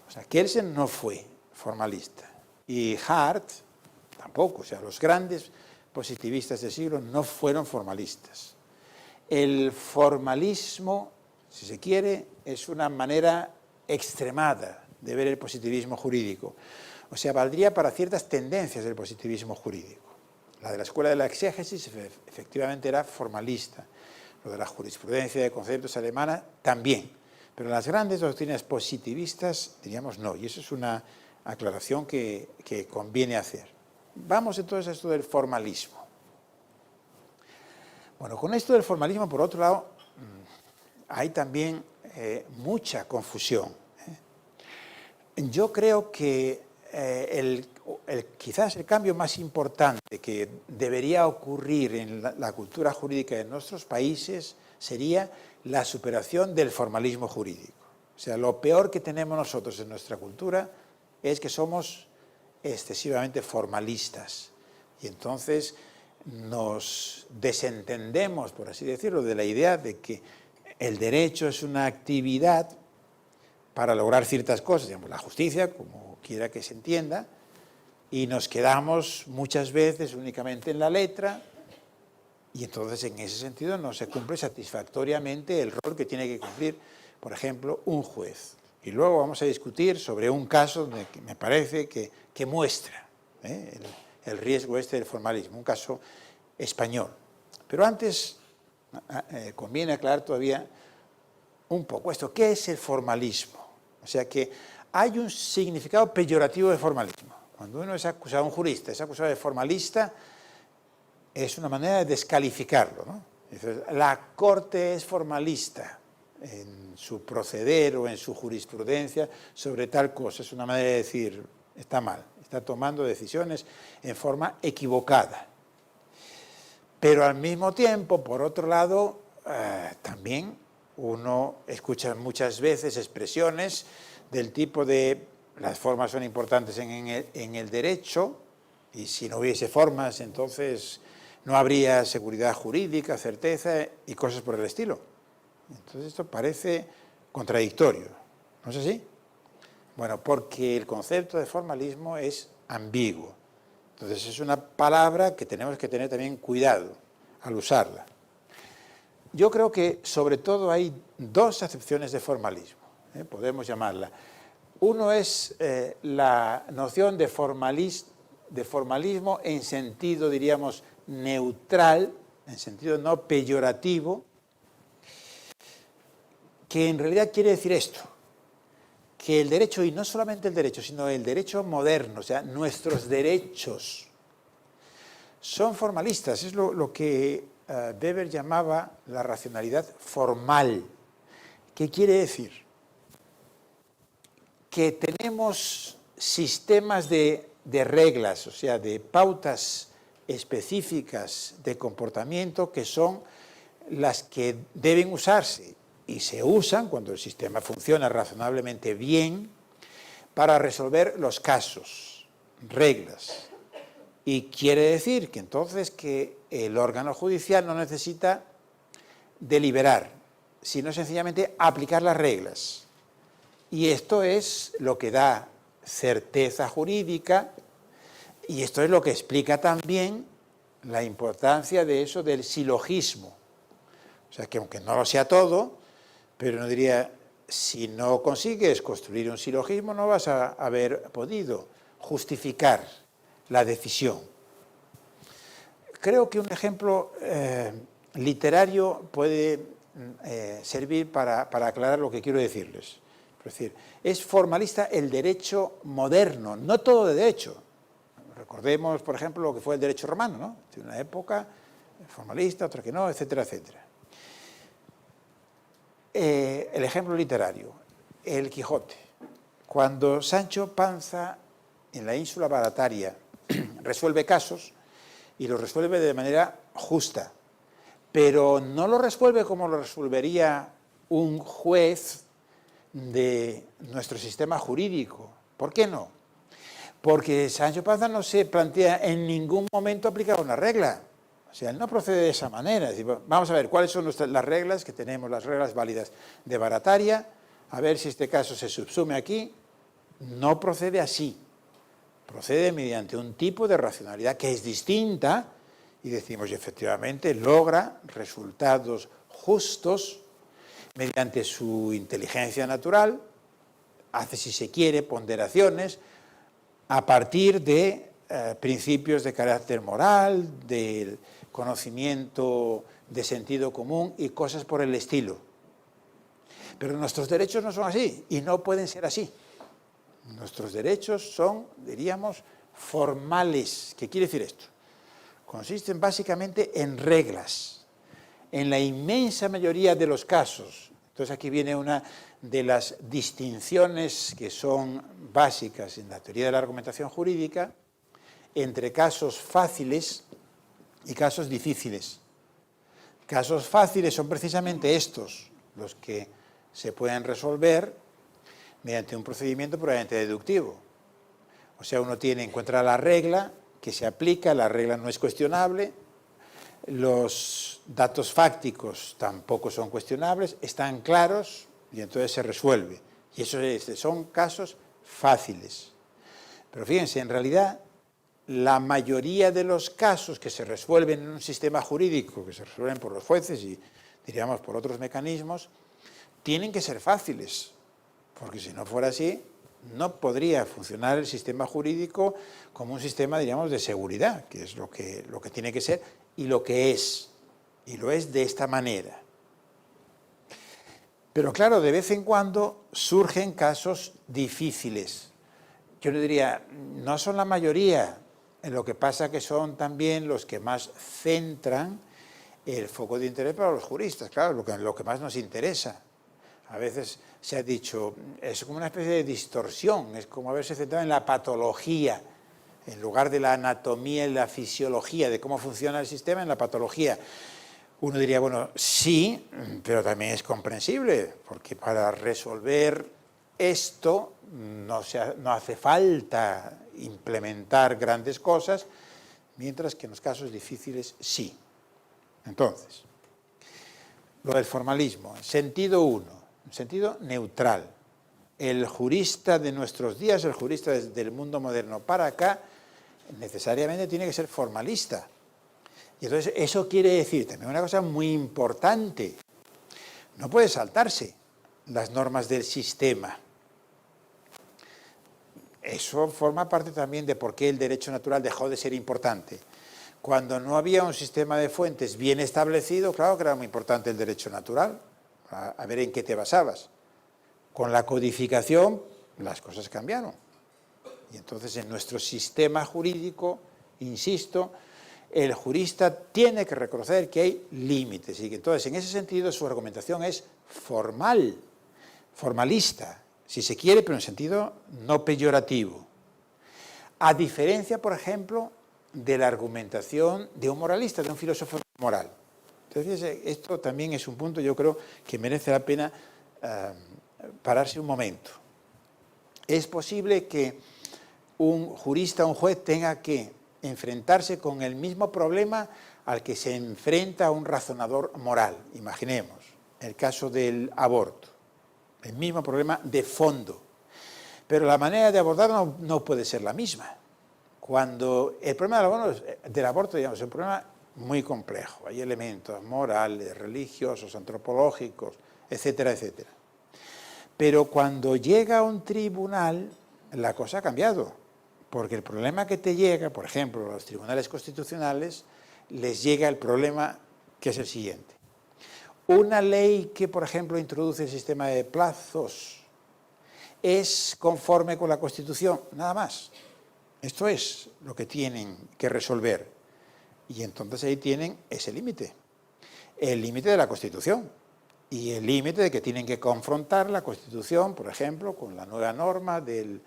O sea, Kelsen no fue formalista y Hart tampoco. O sea, los grandes positivistas del siglo no fueron formalistas. El formalismo, si se quiere, es una manera extremada de ver el positivismo jurídico. O sea, valdría para ciertas tendencias del positivismo jurídico. La de la escuela de la exégesis efectivamente era formalista. Lo de la jurisprudencia de conceptos alemana también. Pero las grandes doctrinas positivistas, diríamos, no. Y eso es una aclaración que conviene hacer. Vamos entonces a esto del formalismo. Bueno, con esto del formalismo, por otro lado, hay también mucha confusión. Yo creo que quizás el cambio más importante que debería ocurrir en la cultura jurídica de nuestros países sería la superación del formalismo jurídico. O sea, lo peor que tenemos nosotros en nuestra cultura es que somos excesivamente formalistas. Y entonces nos desentendemos, por así decirlo, de la idea de que el derecho es una actividad para lograr ciertas cosas, digamos, la justicia, como quiera que se entienda, y nos quedamos muchas veces únicamente en la letra, y entonces en ese sentido no se cumple satisfactoriamente el rol que tiene que cumplir, por ejemplo, un juez. Y luego vamos a discutir sobre un caso donde me parece que muestra el riesgo del formalismo, un caso español. Pero antes conviene aclarar todavía un poco esto. ¿Qué es el formalismo? O sea que hay un significado peyorativo de formalismo. Cuando uno es acusado, un jurista es acusado de formalista, es una manera de descalificarlo, ¿no? Entonces, la Corte es formalista en su proceder o en su jurisprudencia sobre tal cosa. Es una manera de decir, está mal, está tomando decisiones en forma equivocada. Pero al mismo tiempo, por otro lado, también uno escucha muchas veces expresiones del tipo de las formas son importantes en el derecho, y si no hubiese formas, entonces no habría seguridad jurídica, certeza y cosas por el estilo. Entonces esto parece contradictorio, ¿no es así? Bueno, porque el concepto de formalismo es ambiguo. Entonces es una palabra que tenemos que tener también cuidado al usarla. Yo creo que sobre todo hay dos acepciones de formalismo, podemos llamarla. Uno es la noción de formalismo en sentido, diríamos, neutral, en sentido no peyorativo, que en realidad quiere decir esto, que el derecho, y no solamente el derecho, sino el derecho moderno, o sea, nuestros derechos, son formalistas. Es lo que Weber llamaba la racionalidad formal. ¿Qué quiere decir? Que tenemos sistemas de reglas, o sea, de pautas específicas de comportamiento que son las que deben usarse y se usan cuando el sistema funciona razonablemente bien para resolver los casos, reglas. Y quiere decir que entonces que el órgano judicial no necesita deliberar, sino sencillamente aplicar las reglas. Y esto es lo que da certeza jurídica, y esto es lo que explica también la importancia de eso del silogismo. O sea, que aunque no lo sea todo, pero no diría, si no consigues construir un silogismo, no vas a haber podido justificar la decisión. Creo que un ejemplo literario puede servir para aclarar lo que quiero decirles. Es decir, es formalista el derecho moderno, no todo de derecho. Recordemos, por ejemplo, lo que fue el derecho romano, ¿no? De una época formalista, otra que no, etcétera, etcétera. El ejemplo literario, el Quijote. Cuando Sancho Panza, en la ínsula Barataria, resuelve casos, y lo resuelve de manera justa, pero no lo resuelve como lo resolvería un juez de nuestro sistema jurídico. ¿Por qué no? Porque Sancho Panza no se plantea en ningún momento aplicar una regla. O sea, él no procede de esa manera. Es decir, vamos a ver cuáles son las reglas que tenemos, las reglas válidas de Barataria, a ver si este caso se subsume aquí. No procede así. Procede mediante un tipo de racionalidad que es distinta, y decimos, efectivamente, logra resultados justos mediante su inteligencia natural, hace, si se quiere, ponderaciones a partir de principios de carácter moral, del conocimiento de sentido común y cosas por el estilo. Pero nuestros derechos no son así y no pueden ser así. Nuestros derechos son, diríamos, formales. ¿Qué quiere decir esto? Consisten básicamente en reglas. En la inmensa mayoría de los casos, entonces aquí viene una de las distinciones que son básicas en la teoría de la argumentación jurídica, entre casos fáciles y casos difíciles. Casos fáciles son precisamente estos, los que se pueden resolver mediante un procedimiento puramente deductivo. O sea, uno encuentra la regla que se aplica, la regla no es cuestionable, los datos fácticos tampoco son cuestionables, están claros y entonces se resuelve. Y eso son casos fáciles. Pero fíjense, en realidad, la mayoría de los casos que se resuelven en un sistema jurídico, que se resuelven por los jueces y, diríamos, por otros mecanismos, tienen que ser fáciles, porque si no fuera así, no podría funcionar el sistema jurídico como un sistema, diríamos, de seguridad, que es lo que tiene que ser y lo que es, y lo es de esta manera. Pero claro, de vez en cuando surgen casos difíciles. Yo no diría, no son la mayoría, lo que pasa que son también los que más centran el foco de interés para los juristas, claro, lo que más nos interesa. A veces se ha dicho, es como una especie de distorsión, es como haberse centrado en la patología, en lugar de la anatomía y la fisiología, de cómo funciona el sistema, en la patología. Uno diría, bueno, sí, pero también es comprensible, porque para resolver esto no hace falta implementar grandes cosas, mientras que en los casos difíciles sí. Entonces, lo del formalismo, sentido 1, sentido neutral. El jurista de nuestros días, el jurista desde el mundo moderno para acá, necesariamente tiene que ser formalista. Y entonces eso quiere decir también una cosa muy importante. No puede saltarse las normas del sistema. Eso forma parte también de por qué el derecho natural dejó de ser importante. Cuando no había un sistema de fuentes bien establecido, claro que era muy importante el derecho natural, a ver en qué te basabas. Con la codificación las cosas cambiaron. Y entonces en nuestro sistema jurídico, insisto, el jurista tiene que reconocer que hay límites y que entonces en ese sentido su argumentación es formal, formalista, si se quiere, pero en sentido no peyorativo. A diferencia, por ejemplo, de la argumentación de un moralista, de un filósofo moral. Entonces, esto también es un punto, yo creo, que merece la pena pararse un momento. Es posible que un jurista, un juez, tenga que enfrentarse con el mismo problema al que se enfrenta un razonador moral. Imaginemos el caso del aborto, el mismo problema de fondo. Pero la manera de abordarlo no puede ser la misma. Cuando el problema del aborto, digamos, es un problema muy complejo. Hay elementos morales, religiosos, antropológicos, etcétera, etcétera. Pero cuando llega a un tribunal, la cosa ha cambiado. Porque el problema que te llega, por ejemplo, a los tribunales constitucionales, les llega el problema que es el siguiente. Una ley que, por ejemplo, introduce el sistema de plazos es conforme con la Constitución, nada más. Esto es lo que tienen que resolver. Y entonces ahí tienen ese límite. El límite de la Constitución. Y el límite de que tienen que confrontar la Constitución, por ejemplo, con la nueva norma del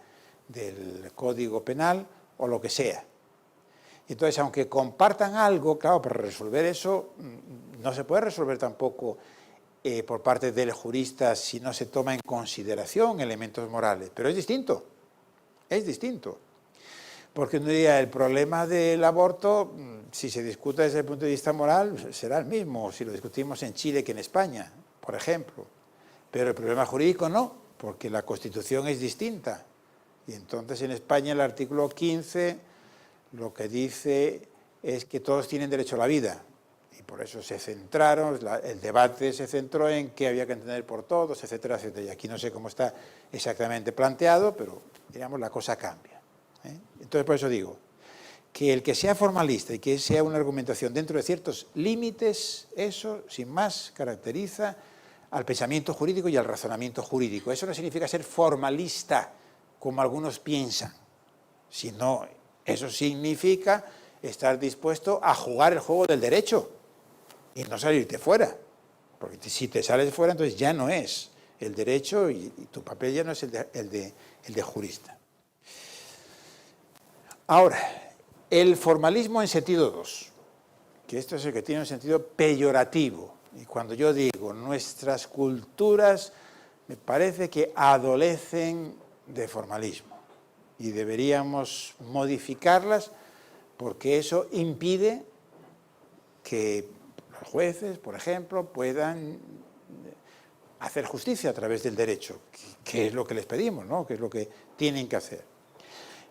Código Penal o lo que sea. Entonces, aunque compartan algo, claro, para resolver eso no se puede resolver tampoco por parte del jurista si no se toma en consideración elementos morales. Pero es distinto, Porque uno diría, el problema del aborto, si se discute desde el punto de vista moral, será el mismo si lo discutimos en Chile que en España, por ejemplo. Pero el problema jurídico no, porque la Constitución es distinta. Y entonces en España el artículo 15 lo que dice es que todos tienen derecho a la vida. Y por eso se centraron, el debate se centró en qué había que entender por todos, etcétera, etcétera. Y aquí no sé cómo está exactamente planteado, pero digamos la cosa cambia. Entonces por eso digo que el que sea formalista y que sea una argumentación dentro de ciertos límites, eso sin más caracteriza al pensamiento jurídico y al razonamiento jurídico. Eso no significa ser formalista, como algunos piensan, sino eso significa estar dispuesto a jugar el juego del derecho y no salirte fuera, porque si te sales fuera entonces ya no es el derecho y tu papel ya no es el de jurista. Ahora, el formalismo en sentido 2, que esto es el que tiene un sentido peyorativo, y cuando yo digo nuestras culturas me parece que adolecen de formalismo y deberíamos modificarlas porque eso impide que los jueces, por ejemplo, puedan hacer justicia a través del derecho, que es lo que les pedimos, ¿no? Que es lo que tienen que hacer.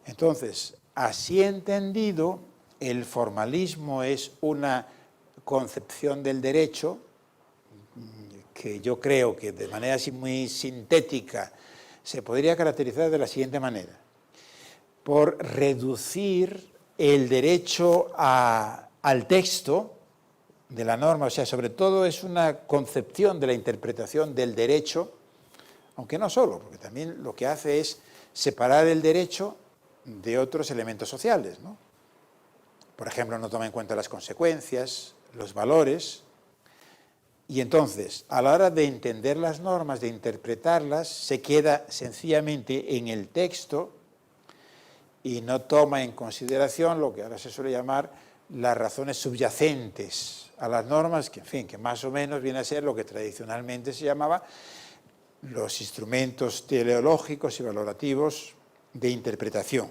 Entonces, así entendido, el formalismo es una concepción del derecho que yo creo que de manera así muy sintética se podría caracterizar de la siguiente manera: por reducir el derecho al texto de la norma, o sea, sobre todo es una concepción de la interpretación del derecho, aunque no solo, porque también lo que hace es separar el derecho de otros elementos sociales, ¿no? Por ejemplo, no toma en cuenta las consecuencias, los valores, Y entonces, a la hora de entender las normas, de interpretarlas, se queda sencillamente en el texto y no toma en consideración lo que ahora se suele llamar las razones subyacentes a las normas, que en fin, que más o menos viene a ser lo que tradicionalmente se llamaba los instrumentos teleológicos y valorativos de interpretación.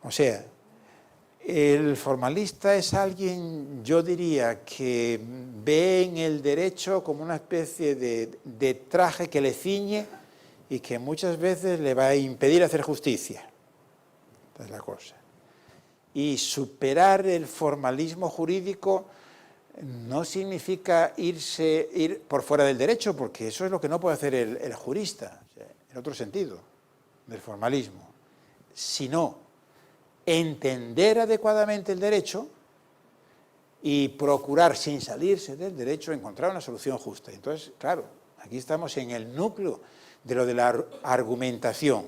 O sea, el formalista es alguien, yo diría, que ve en el derecho como una especie de traje que le ciñe y que muchas veces le va a impedir hacer justicia. Esta es la cosa. Y superar el formalismo jurídico no significa ir por fuera del derecho, porque eso es lo que no puede hacer el jurista, o sea, en otro sentido, del formalismo, sino entender adecuadamente el derecho y procurar, sin salirse del derecho, encontrar una solución justa. Entonces, claro, aquí estamos en el núcleo de lo de la argumentación,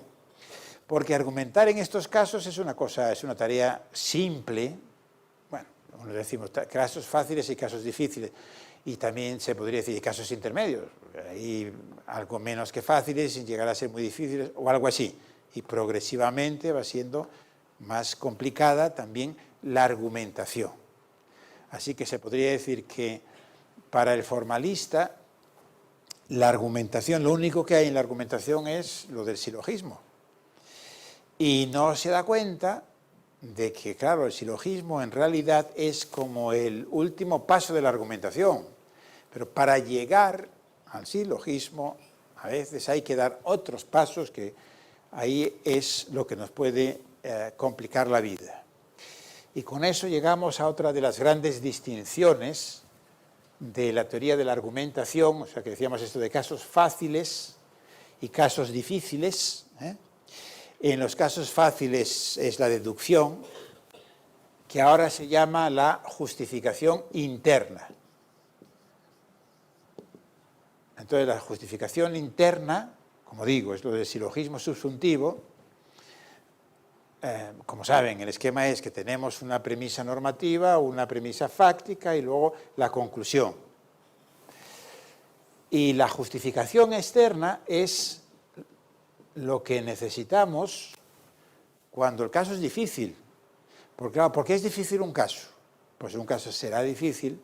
porque argumentar en estos casos es una tarea simple. Bueno, como decimos, casos fáciles y casos difíciles, y también se podría decir casos intermedios, hay algo menos que fáciles sin llegar a ser muy difíciles o algo así, y progresivamente va siendo más complicada también la argumentación. Así que se podría decir que para el formalista la argumentación, lo único que hay en la argumentación es lo del silogismo. Y no se da cuenta de que, claro, el silogismo en realidad es como el último paso de la argumentación. Pero para llegar al silogismo, a veces hay que dar otros pasos que ahí es lo que nos puede complicar la vida. Y con eso llegamos a otra de las grandes distinciones de la teoría de la argumentación, o sea, que decíamos esto de casos fáciles y casos difíciles. En los casos fáciles es la deducción, que ahora se llama la justificación interna. Entonces, la justificación interna, como digo, es lo del silogismo subsuntivo. Como saben, el esquema es que tenemos una premisa normativa, una premisa fáctica y luego la conclusión. Y la justificación externa es lo que necesitamos cuando el caso es difícil. Porque, claro, ¿por qué es difícil un caso? Pues un caso será difícil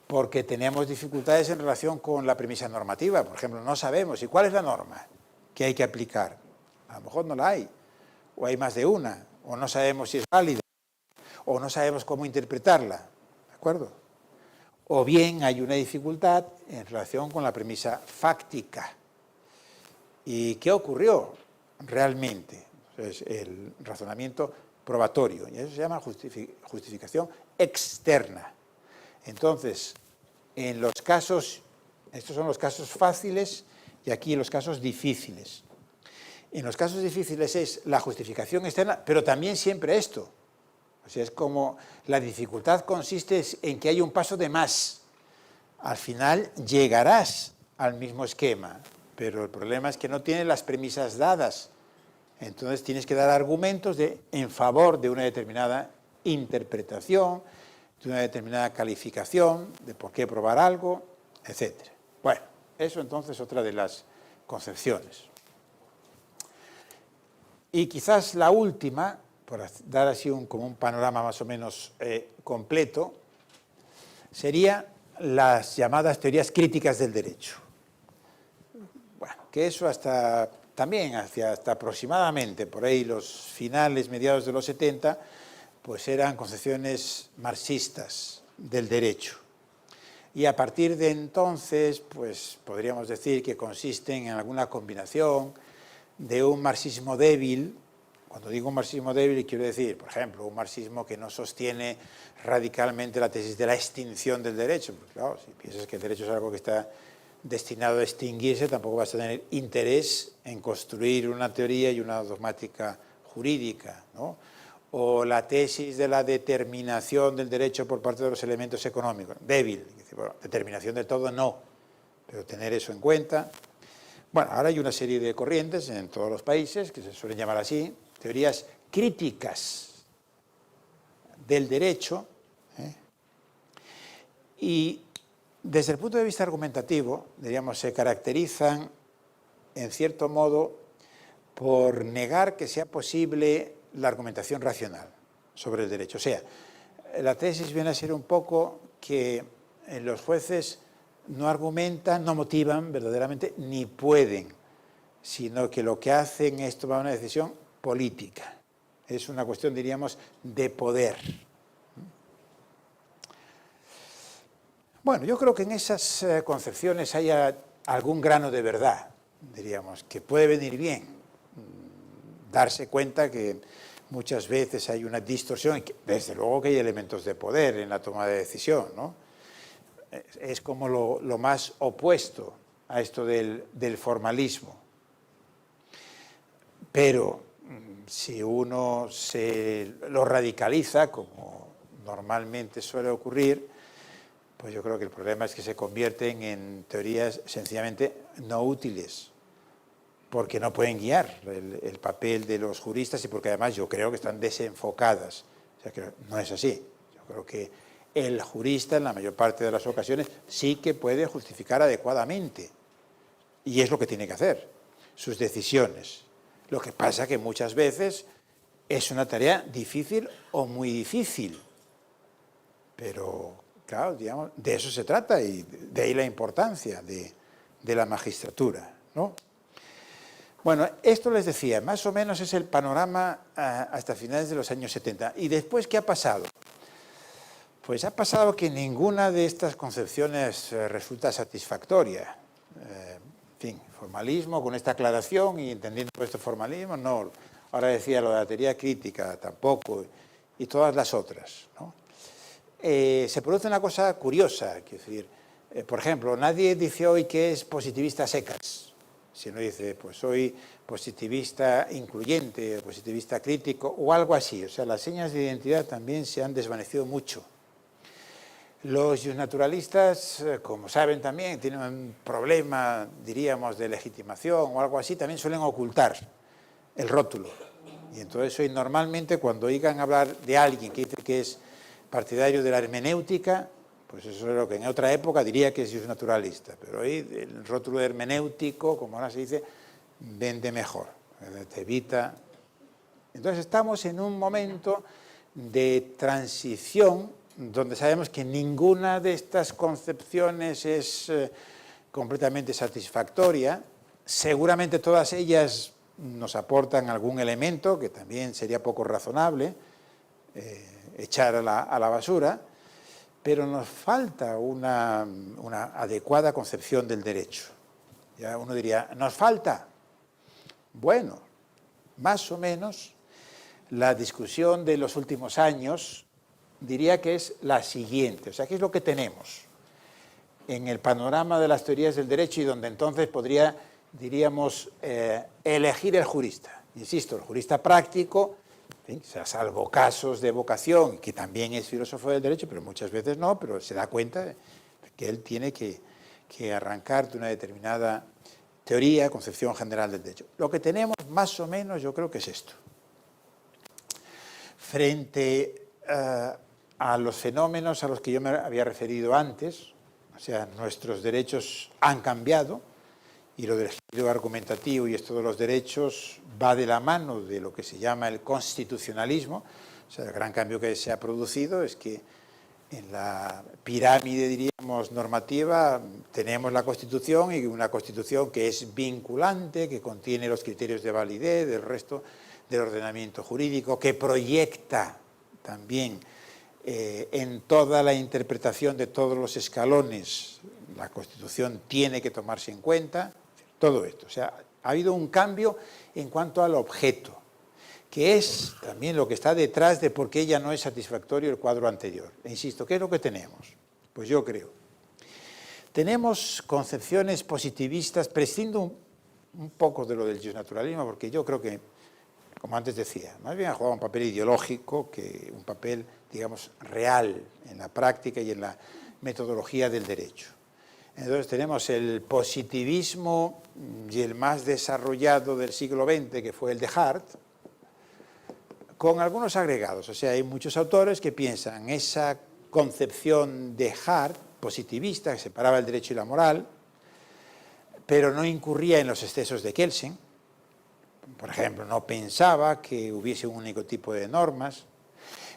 porque tenemos dificultades en relación con la premisa normativa. Por ejemplo, no sabemos, ¿y cuál es la norma que hay que aplicar? A lo mejor no la hay, o hay más de una, o no sabemos si es válida, o no sabemos cómo interpretarla, ¿de acuerdo? O bien hay una dificultad en relación con la premisa fáctica. ¿Y qué ocurrió realmente? Entonces, el razonamiento probatorio, y eso se llama justificación externa. Entonces, en los casos, estos son los casos fáciles y aquí los casos difíciles. En los casos difíciles es la justificación externa, pero también siempre esto. O sea, es como la dificultad consiste en que hay un paso de más. Al final llegarás al mismo esquema, pero el problema es que no tienes las premisas dadas. Entonces tienes que dar argumentos en favor de una determinada interpretación, de una determinada calificación, de por qué probar algo, etc. Bueno, eso entonces es otra de las concepciones. Y quizás la última, por dar así como un panorama más o menos completo, sería las llamadas teorías críticas del derecho. Bueno, que eso hasta aproximadamente por ahí los finales, mediados de los 70, pues eran concepciones marxistas del derecho. Y a partir de entonces, pues podríamos decir que consisten en alguna combinación de un marxismo débil. Cuando digo un marxismo débil, quiero decir, por ejemplo, un marxismo que no sostiene radicalmente la tesis de la extinción del derecho. Porque, claro, si piensas que el derecho es algo que está destinado a extinguirse, tampoco vas a tener interés en construir una teoría y una dogmática jurídica, ¿no? O la tesis de la determinación del derecho por parte de los elementos económicos, débil. Bueno, determinación del todo no, pero tener eso en cuenta. Bueno, ahora hay una serie de corrientes en todos los países que se suelen llamar así, teorías críticas del derecho, y Desde el punto de vista argumentativo, diríamos, se caracterizan, en cierto modo, por negar que sea posible la argumentación racional sobre el derecho. O sea, la tesis viene a ser un poco que los jueces no argumentan, no motivan verdaderamente, ni pueden, sino que lo que hacen es tomar una decisión política. Es una cuestión, diríamos, de poder. Bueno, yo creo que en esas concepciones hay algún grano de verdad, diríamos, que puede venir bien. Darse cuenta que muchas veces hay una distorsión, y que, desde luego que hay elementos de poder en la toma de decisión, ¿no? Es como lo más opuesto a esto del formalismo. Pero si uno lo radicaliza, como normalmente suele ocurrir, pues yo creo que el problema es que se convierten en teorías sencillamente no útiles, porque no pueden guiar el papel de los juristas y porque además yo creo que están desenfocadas. O sea, que no es así. Yo creo que el jurista en la mayor parte de las ocasiones sí que puede justificar adecuadamente, y es lo que tiene que hacer, sus decisiones. Lo que pasa que muchas veces es una tarea difícil o muy difícil, pero claro, digamos, de eso se trata y de ahí la importancia de la magistratura, ¿no? Bueno, esto les decía, más o menos es el panorama hasta finales de los años 70. ¿Y después qué ha pasado? Pues ha pasado que ninguna de estas concepciones resulta satisfactoria. En fin, formalismo con esta aclaración y entendiendo este formalismo, no. Ahora decía lo de la teoría crítica, tampoco, y todas las otras, ¿no? Se produce una cosa curiosa, es decir, por ejemplo, nadie dice hoy que es positivista a secas, sino dice, pues soy positivista incluyente, positivista crítico o algo así. O sea, las señas de identidad también se han desvanecido mucho. Los naturalistas, como saben también, tienen un problema, diríamos, de legitimación o algo así, también suelen ocultar el rótulo. Y entonces hoy normalmente cuando oigan hablar de alguien que dice que es partidario de la hermenéutica, pues eso es lo que en otra época diría que es naturalista, pero hoy el rótulo hermenéutico, como ahora se dice, vende mejor, te evita. Entonces estamos en un momento de transición donde sabemos que ninguna de estas concepciones es completamente satisfactoria. Seguramente todas ellas nos aportan algún elemento que también sería poco razonable echar a la basura, pero nos falta una adecuada concepción del derecho. Ya uno diría, ¿nos falta? Bueno, más o menos la discusión de los últimos años diría que es la siguiente. O sea, ¿qué es lo que tenemos en el panorama de las teorías del derecho y donde entonces podría, diríamos, elegir el jurista? Insisto, el jurista práctico, en fin, salvo casos de vocación, que también es filósofo del derecho, pero muchas veces no, pero se da cuenta de que él tiene que arrancar de una determinada teoría, concepción general del derecho. Lo que tenemos más o menos yo creo que es esto. Frente a los fenómenos a los que yo me había referido antes, o sea, nuestros derechos han cambiado y lo del giro argumentativo y esto de los derechos va de la mano de lo que se llama el constitucionalismo. O sea, el gran cambio que se ha producido es que en la pirámide, diríamos, normativa, tenemos la Constitución y una Constitución que es vinculante, que contiene los criterios de validez del resto del ordenamiento jurídico, que proyecta también en toda la interpretación de todos los escalones, la Constitución tiene que tomarse en cuenta, todo esto. O sea, ha habido un cambio en cuanto al objeto, que es también lo que está detrás de por qué ya no es satisfactorio el cuadro anterior. E insisto, ¿qué es lo que tenemos? Pues yo creo. Tenemos concepciones positivistas, prescindo un poco de lo del justnaturalismo, porque yo creo que, como antes decía, más bien ha jugado un papel ideológico que un papel, digamos, real en la práctica y en la metodología del derecho. Entonces tenemos el positivismo y el más desarrollado del siglo XX, que fue el de Hart, con algunos agregados. O sea, hay muchos autores que piensan esa concepción de Hart positivista, que separaba el derecho y la moral, pero no incurría en los excesos de Kelsen. Por ejemplo, no pensaba que hubiese un único tipo de normas,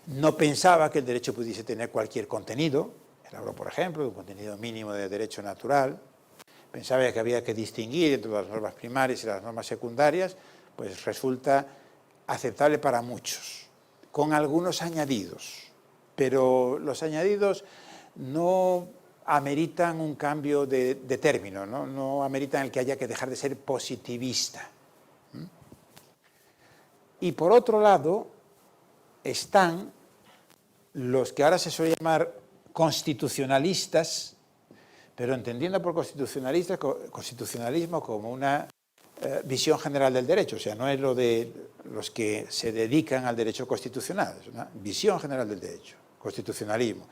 no pensaba que el derecho pudiese tener cualquier contenido. Él habló, por ejemplo, de un contenido mínimo de derecho natural. Pensaba que había que distinguir entre las normas primarias y las normas secundarias, pues resulta aceptable para muchos, con algunos añadidos. Pero los añadidos no ameritan un cambio de término, no ameritan el que haya que dejar de ser positivista. Y por otro lado están los que ahora se suele llamar constitucionalistas, pero entendiendo por constitucionalismo como una visión general del derecho, o sea, no es lo de los que se dedican al derecho constitucional, es una visión general del derecho, constitucionalismo,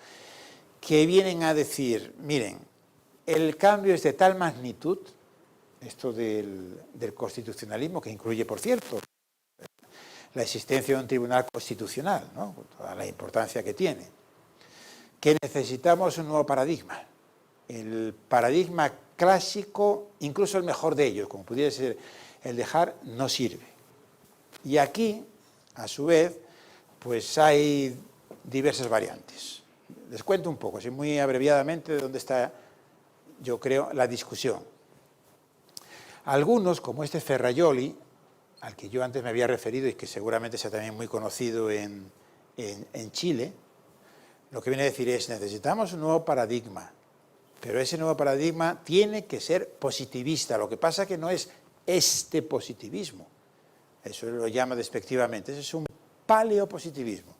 que vienen a decir, miren, el cambio es de tal magnitud, esto del constitucionalismo, que incluye, por cierto, la existencia de un tribunal constitucional, ¿no? Toda la importancia que tiene, que necesitamos un nuevo paradigma. El paradigma clásico, incluso el mejor de ellos, como pudiera ser el dejar, no sirve. Y aquí, a su vez, pues hay diversas variantes. Les cuento un poco, así muy abreviadamente, de dónde está, yo creo, la discusión. Algunos, como este Ferrajoli, al que yo antes me había referido y que seguramente sea también muy conocido en Chile, lo que viene a decir es, necesitamos un nuevo paradigma, pero ese nuevo paradigma tiene que ser positivista. Lo que pasa es que no es este positivismo, eso lo llama despectivamente, ese es un paleopositivismo,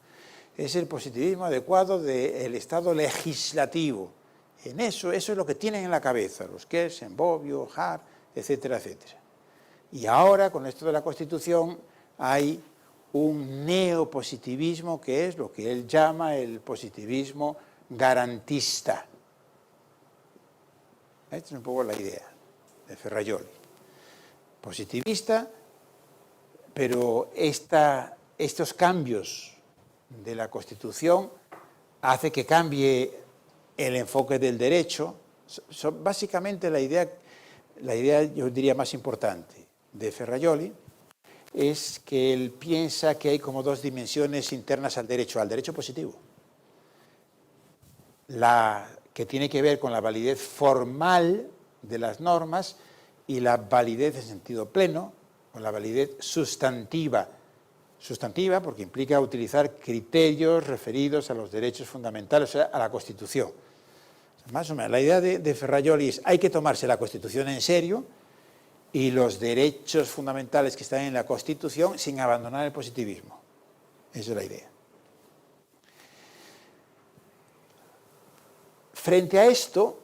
es el positivismo adecuado del Estado legislativo. En eso es lo que tienen en la cabeza los Kelsen, Bobbio, Hart, etcétera, etcétera. Y ahora, con esto de la Constitución, hay un neopositivismo que es lo que él llama el positivismo garantista. Esta es un poco la idea de Ferrajoli. Positivista, pero estos cambios de la Constitución hace que cambie el enfoque del derecho. Son básicamente la idea, yo diría, más importante de Ferrajoli, es que él piensa que hay como dos dimensiones internas al derecho positivo. La que tiene que ver con la validez formal de las normas y la validez en sentido pleno, con la validez sustantiva. Sustantiva porque implica utilizar criterios referidos a los derechos fundamentales, o sea, a la Constitución. Más o menos, la idea de Ferrajoli es hay que tomarse la Constitución en serio y los derechos fundamentales que están en la Constitución sin abandonar el positivismo. Esa es la idea. Frente a esto,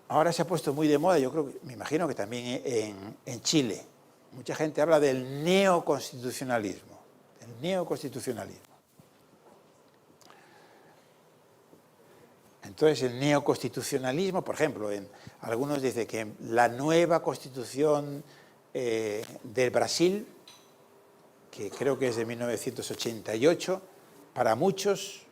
ahora se ha puesto muy de moda, yo creo, me imagino que también en Chile, mucha gente habla del neoconstitucionalismo, Entonces, el neoconstitucionalismo, por ejemplo, algunos dicen que la nueva constitución del Brasil, que creo que es de 1988, para muchos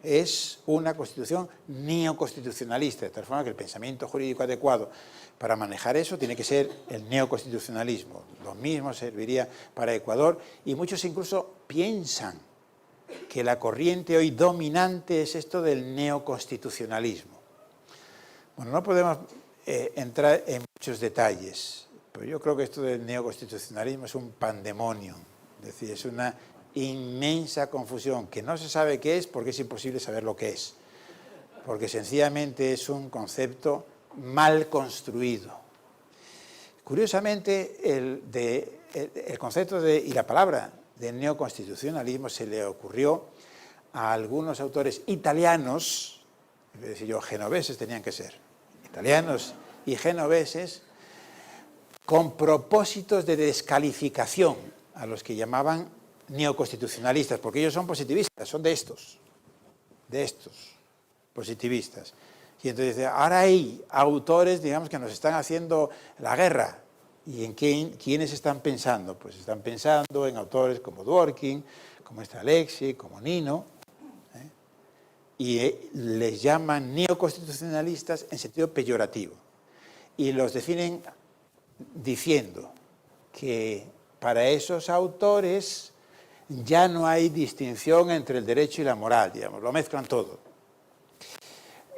es una constitución neoconstitucionalista, de tal forma que el pensamiento jurídico adecuado para manejar eso tiene que ser el neoconstitucionalismo. Lo mismo serviría para Ecuador y muchos incluso piensan que la corriente hoy dominante es esto del neoconstitucionalismo. Bueno, no podemos entrar en muchos detalles, pero yo creo que esto del neoconstitucionalismo es un pandemonium, es decir, es una inmensa confusión que no se sabe qué es porque es imposible saber lo que es, porque sencillamente es un concepto mal construido. Curiosamente, el concepto y la palabra del neoconstitucionalismo se le ocurrió a algunos autores italianos, es decir, genoveses tenían que ser, italianos y genoveses, con propósitos de descalificación a los que llamaban neoconstitucionalistas, porque ellos son positivistas, son de estos positivistas. Y entonces dice, ahora hay autores, digamos, que nos están haciendo la guerra. ¿Y en quiénes están pensando? Pues están pensando en autores como Dworkin, como Alexi, como Nino, y les llaman neoconstitucionalistas en sentido peyorativo. Y los definen diciendo que para esos autores ya no hay distinción entre el derecho y la moral, digamos, lo mezclan todo.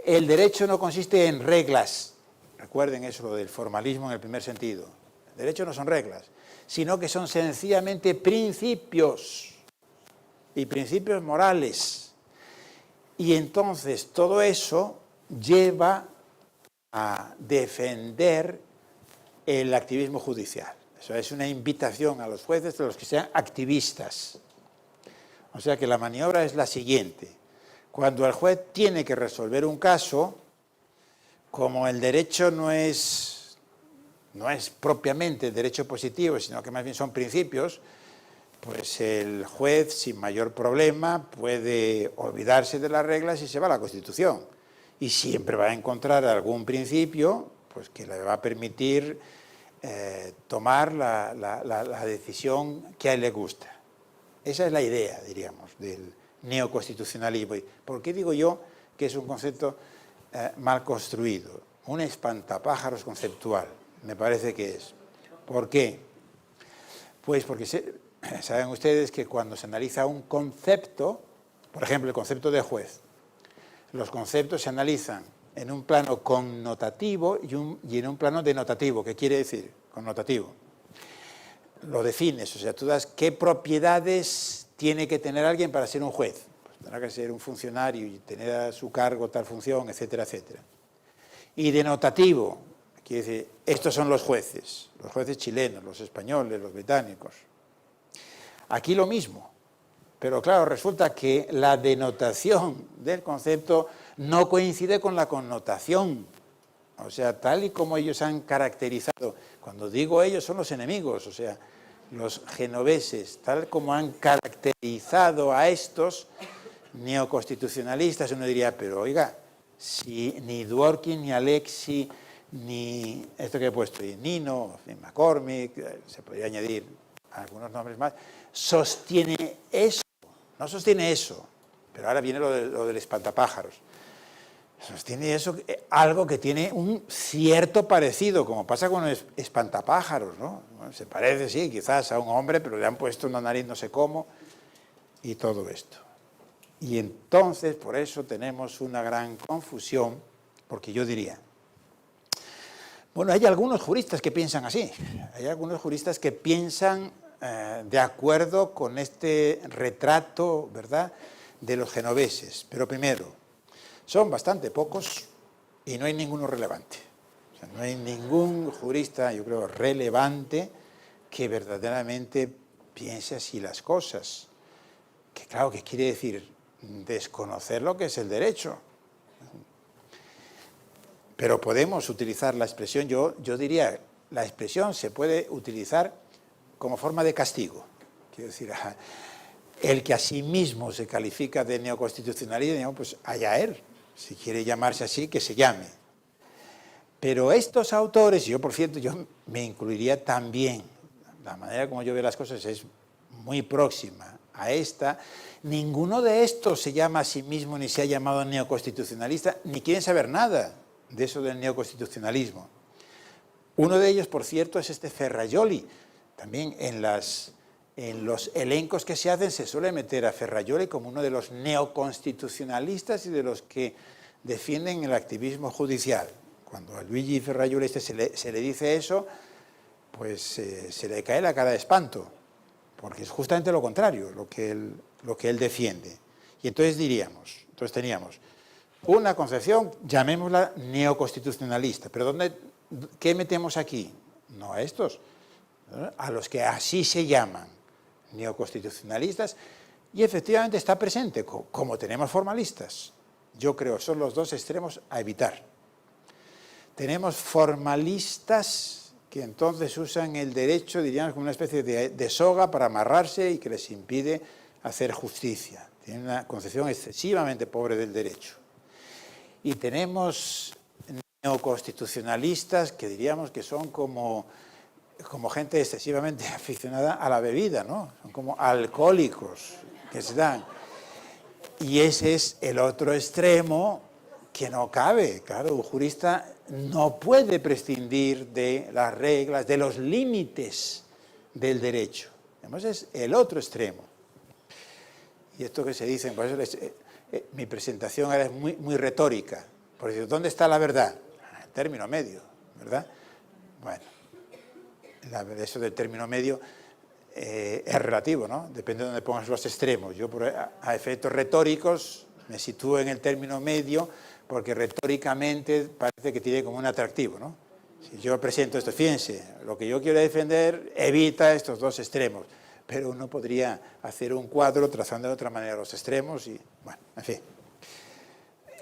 El derecho no consiste en reglas, recuerden eso, lo del formalismo en el primer sentido. El derecho no son reglas, sino que son sencillamente principios, y principios morales. Y entonces todo eso lleva a defender el activismo judicial. Eso es una invitación a los jueces de los que sean activistas. O sea que la maniobra es la siguiente. Cuando el juez tiene que resolver un caso, como el derecho no es propiamente derecho positivo, sino que más bien son principios, pues el juez, sin mayor problema, puede olvidarse de las reglas y se va a la Constitución. Y siempre va a encontrar algún principio pues, que le va a permitir tomar la decisión que a él le gusta. Esa es la idea, diríamos, del neoconstitucionalismo. ¿Por qué digo yo que es un concepto mal construido? Un espantapájaros conceptual, me parece que es. ¿Por qué? Pues porque saben ustedes que cuando se analiza un concepto, por ejemplo, el concepto de juez, los conceptos se analizan en un plano connotativo y en un plano denotativo. ¿Qué quiere decir connotativo? Lo defines, o sea, tú das qué propiedades tiene que tener alguien para ser un juez. Pues tendrá que ser un funcionario y tener a su cargo tal función, etcétera, etcétera. Y denotativo, quiere decir, estos son los jueces chilenos, los españoles, los británicos. Aquí lo mismo, pero claro, resulta que la denotación del concepto no coincide con la connotación. O sea, tal y como ellos han caracterizado, cuando digo ellos son los enemigos, o sea, los genoveses, tal como han caracterizado a estos neoconstitucionalistas, uno diría, pero oiga, si ni Dworkin, ni Alexi, ni esto que he puesto, y Nino, McCormick, se podría añadir algunos nombres más, sostiene eso, no sostiene eso, pero ahora viene lo del espantapájaros. Sostiene eso, algo que tiene un cierto parecido, como pasa con los espantapájaros, ¿no? Bueno, se parece, sí, quizás a un hombre, pero le han puesto una nariz no sé cómo, y todo esto. Y entonces, por eso tenemos una gran confusión, porque yo diría, bueno, hay algunos juristas que piensan así, hay algunos juristas que piensan de acuerdo con este retrato, ¿verdad?, de los genoveses, pero primero, son bastante pocos y no hay ninguno relevante. O sea, no hay ningún jurista, yo creo, relevante que verdaderamente piense así las cosas. Que claro, ¿qué quiere decir? Desconocer lo que es el derecho. Pero podemos utilizar la expresión, yo diría, la expresión se puede utilizar como forma de castigo. Quiero decir, el que a sí mismo se califica de neoconstitucionalista, pues allá él. Si quiere llamarse así, que se llame. Pero estos autores, yo por cierto, yo me incluiría también, la manera como yo veo las cosas es muy próxima a esta, ninguno de estos se llama a sí mismo ni se ha llamado neoconstitucionalista, ni quieren saber nada de eso del neoconstitucionalismo. Uno de ellos, por cierto, es este Ferrajoli. También en los elencos que se hacen se suele meter a Ferrajoli como uno de los neoconstitucionalistas y de los que defienden el activismo judicial. Cuando a Luigi Ferrajoli se le dice eso, pues se le cae la cara de espanto, porque es justamente lo contrario lo que él defiende. Y entonces teníamos una concepción, llamémosla neoconstitucionalista, pero ¿qué metemos aquí? No a estos, a los que así se llaman neoconstitucionalistas, y efectivamente está presente, como tenemos formalistas. Yo creo, son los dos extremos a evitar. Tenemos formalistas que entonces usan el derecho, diríamos, como una especie de soga para amarrarse y que les impide hacer justicia. Tienen una concepción excesivamente pobre del derecho. Y tenemos neoconstitucionalistas que diríamos que son como gente excesivamente aficionada a la bebida, ¿no? Son como alcohólicos que se dan. Y ese es el otro extremo que no cabe. Claro, un jurista no puede prescindir de las reglas, de los límites del derecho. Además, es el otro extremo. Y esto que se dice, por eso mi presentación ahora es muy retórica. Porque ¿dónde está la verdad? En el término medio, ¿verdad? Bueno, eso del término medio es relativo, ¿no? Depende de dónde pongas los extremos. Yo, a efectos retóricos, me sitúo en el término medio porque retóricamente parece que tiene como un atractivo, ¿no? Si yo presento esto, fíjense, lo que yo quiero defender evita estos dos extremos, pero uno podría hacer un cuadro trazando de otra manera los extremos y, bueno, en fin.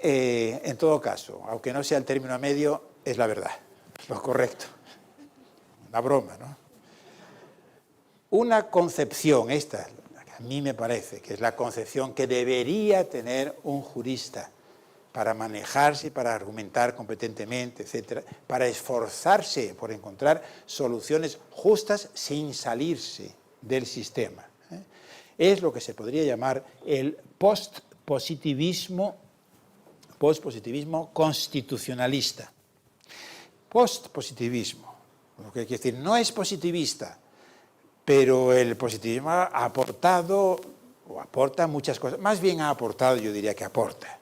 En todo caso, aunque no sea el término medio, es la verdad, lo correcto. Una broma, ¿no? Una concepción, esta, que a mí me parece que es la concepción que debería tener un jurista para manejarse, para argumentar competentemente, etcétera, para esforzarse por encontrar soluciones justas sin salirse del sistema. Es lo que se podría llamar el postpositivismo constitucionalista. Postpositivismo, lo que hay que decir, no es positivista, pero el positivismo ha aportado, o aporta muchas cosas, más bien ha aportado, yo diría que aporta.